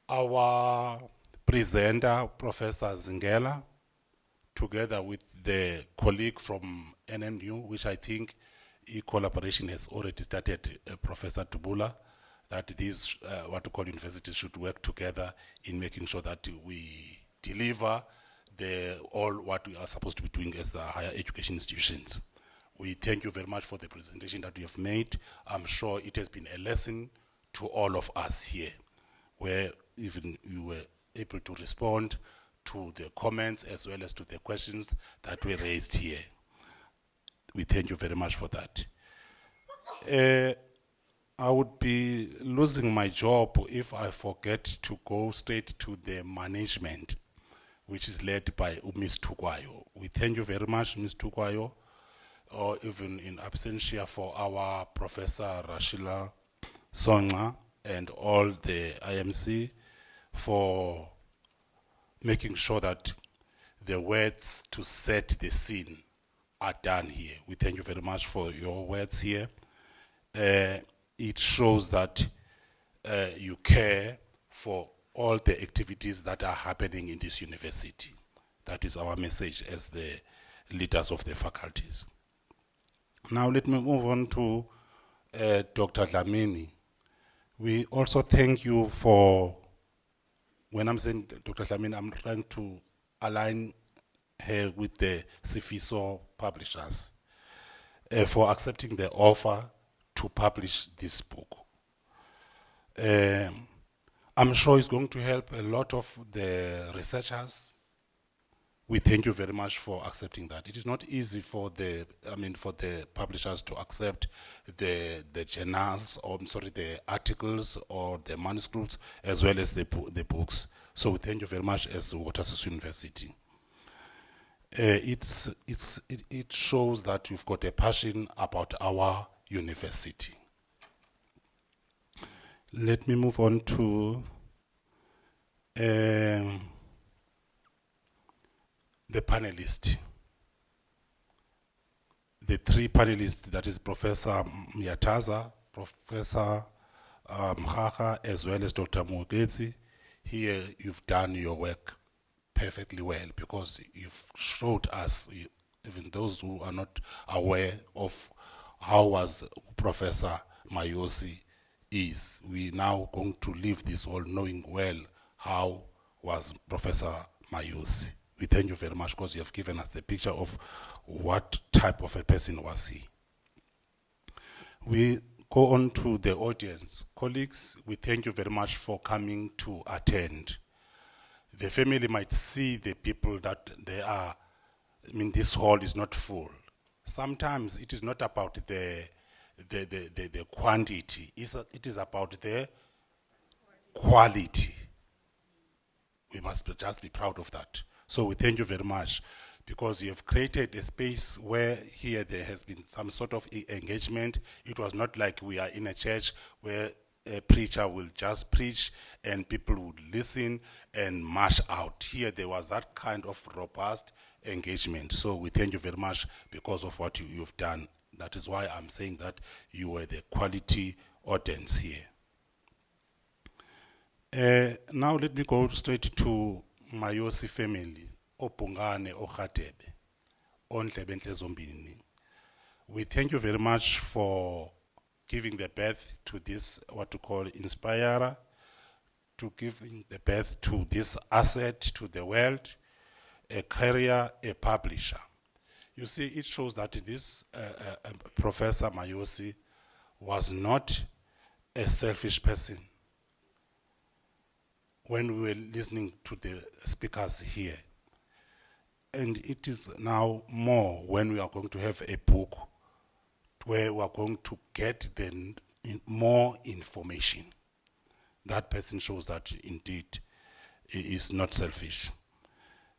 our presenter, Professor Zingela, together with the colleague from NMU, which I think collaboration has already started, Professor Tubula, that these, what we call universities, should work together in making sure that we deliver all what we are supposed to be doing as the higher education institutions. We thank you very much for the presentation that you have made. I'm sure it has been a lesson to all of us here, where even you were able to respond to the comments as well as to the questions that were raised here. We thank you very much for that. I would be losing my job if I forget to go straight to the management, which is led by Ms. Tukwayo. We thank you very much, Ms. Tukwayo, or even in absentia for our Professor Rashila Songa and all the IMC for making sure that the words to set the scene are done here. We thank you very much for your words here. It shows that you care for all the activities that are happening in this university. That is our message as the leaders of the faculties. Now let me move on to Dr. Dlamini. We also thank you for, when I'm saying Dr. Dlamini, I'm trying to align her with the Sifiso publishers for accepting the offer to publish this book. I'm sure it's going to help a lot of the researchers. We thank you very much for accepting that. It is not easy for the publishers to accept the journals, or the articles or the manuscripts, as well as the books. So we thank you very much as Walter Sisulu University. It shows that you've got a passion about our university. Let me move on to the panelists. The 3 panelists, that is Professor Myataza, Professor Mhaha, as well as Dr. Mugezi. Here you've done your work perfectly well, because you've showed us, even those who are not aware of how was Professor Mayosi is. We now going to leave this all knowing well how was Professor Mayusi. We thank you very much because you have given us the picture of what type of a person was he. We go on to the audience. Colleagues, we thank you very much for coming to attend. The family might see the people that they are, I mean, this hall is not full. Sometimes it is not about the quantity, it is about the quality. We must just be proud of that. So we thank you very much because you have created a space where here there has been some sort of engagement. It was not like we are in a church where a preacher will just preach and people would listen and march out. Here there was that kind of robust engagement. So we thank you very much because of what you've done. That is why I'm saying that you were the quality audience here. Now let me go straight to Mayosi family, Opungane, Okhatebe, Ondlebentle Zombini. We thank you very much for giving the birth to this, what to call Inspirer, to giving the birth to this asset to the world, a career, a publisher. You see, it shows that this Professor Mayosi was not a selfish person. When we were listening to the speakers here, and it is now more when we are going to have a book where we are going to get more information. That person shows that indeed he is not selfish.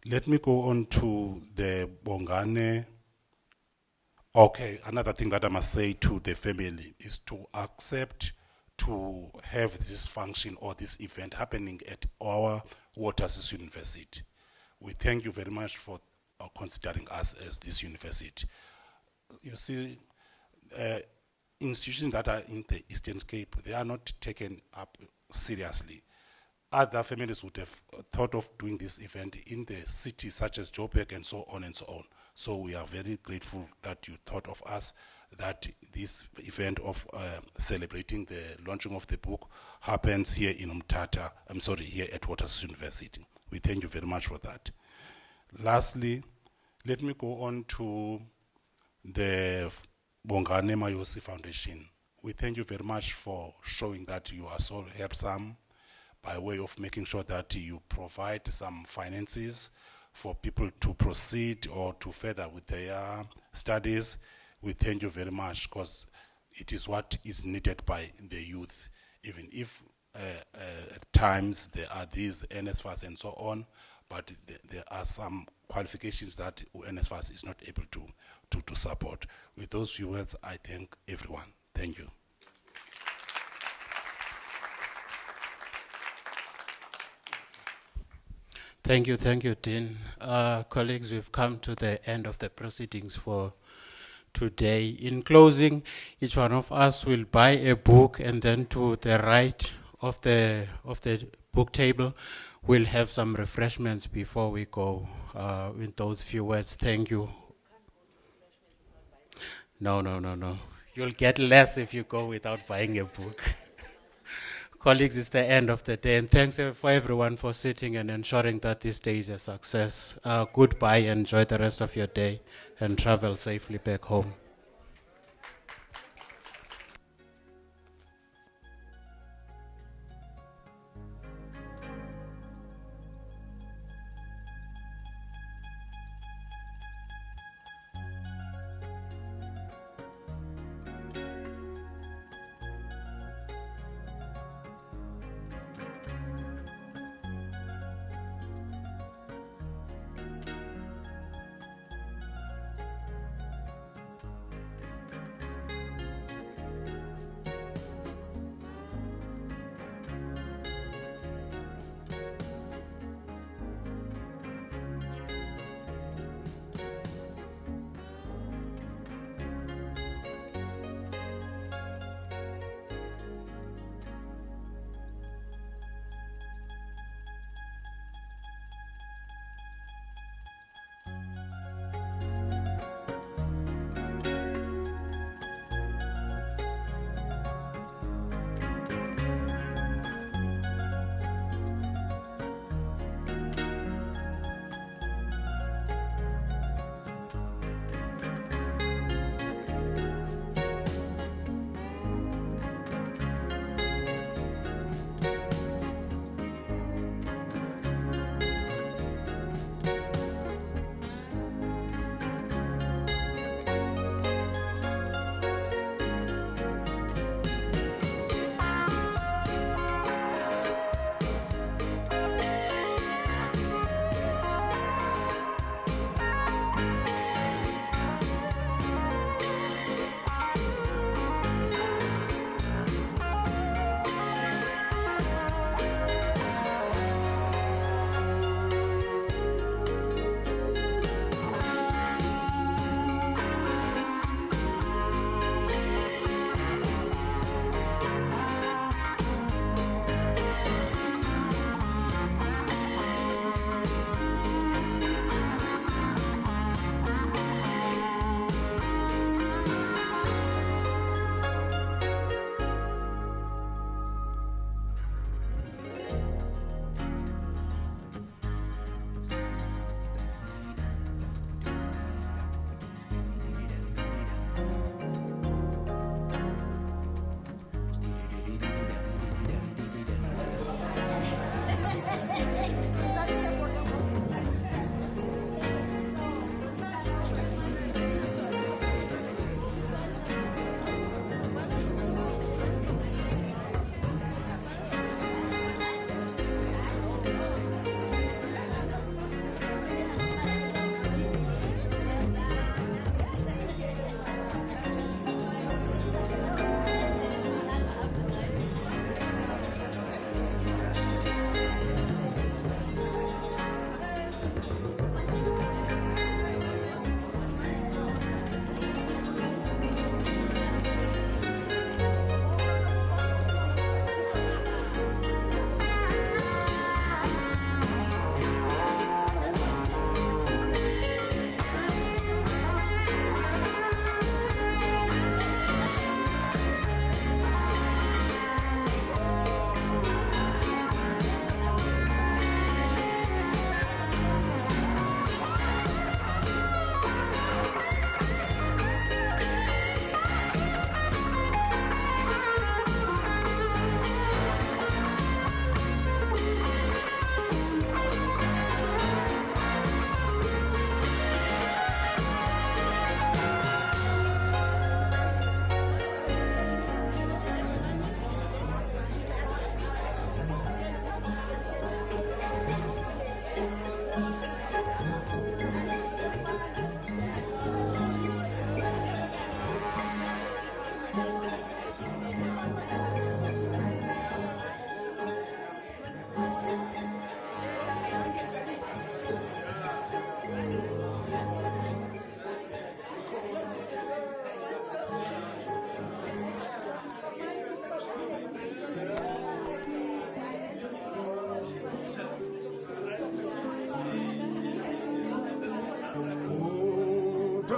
Let me go on to the Bongane. Okay, another thing that I must say to the family is to accept to have this function or this event happening at our Waters University. We thank you very much for considering us as this university. You see, institutions that are in the Eastern Cape, they are not taken up seriously. Other families would have thought of doing this event in the cities such as Joburg and so on and so on. So we are very grateful that you thought of us, that this event of celebrating the launching of the book happens here in Umtata, here at Waters University. We thank you very much for that. Lastly, let me go on to the Bongane Mayosi Foundation. We thank you very much for showing that you are so helpsome by way of making sure that you provide some finances for people to proceed or to further with their studies. We thank you very much because it is what is needed by the youth, even if at times there are these NSFAS and so on, but there are some qualifications that NSFAS is not able to support. With those few words, I thank everyone. Thank you. Thank you, Dean. Colleagues, we've come to the end of the proceedings for today. In closing, each one of us will buy a book, and then to the right of the book table, we'll have some refreshments before we go. With those few words, thank you. No. You'll get less if you go without buying a book. Colleagues, it's the end of the day, and thanks for everyone for sitting and ensuring that this day is a success. Goodbye, enjoy the rest of your day, and travel safely back home.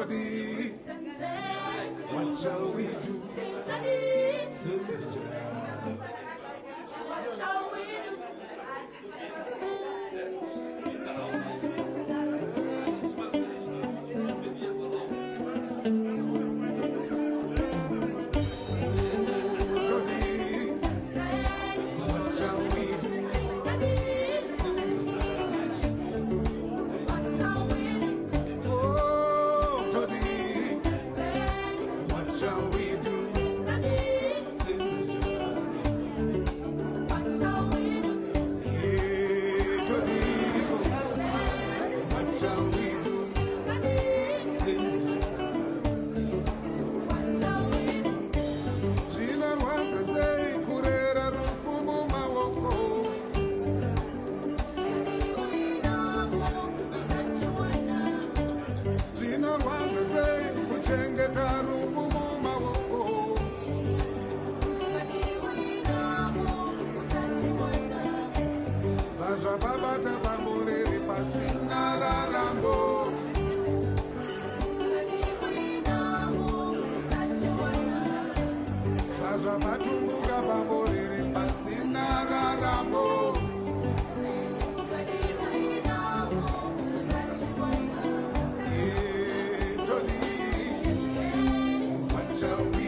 Todi, what shall we do? Sinzija. What shall we do? What shall we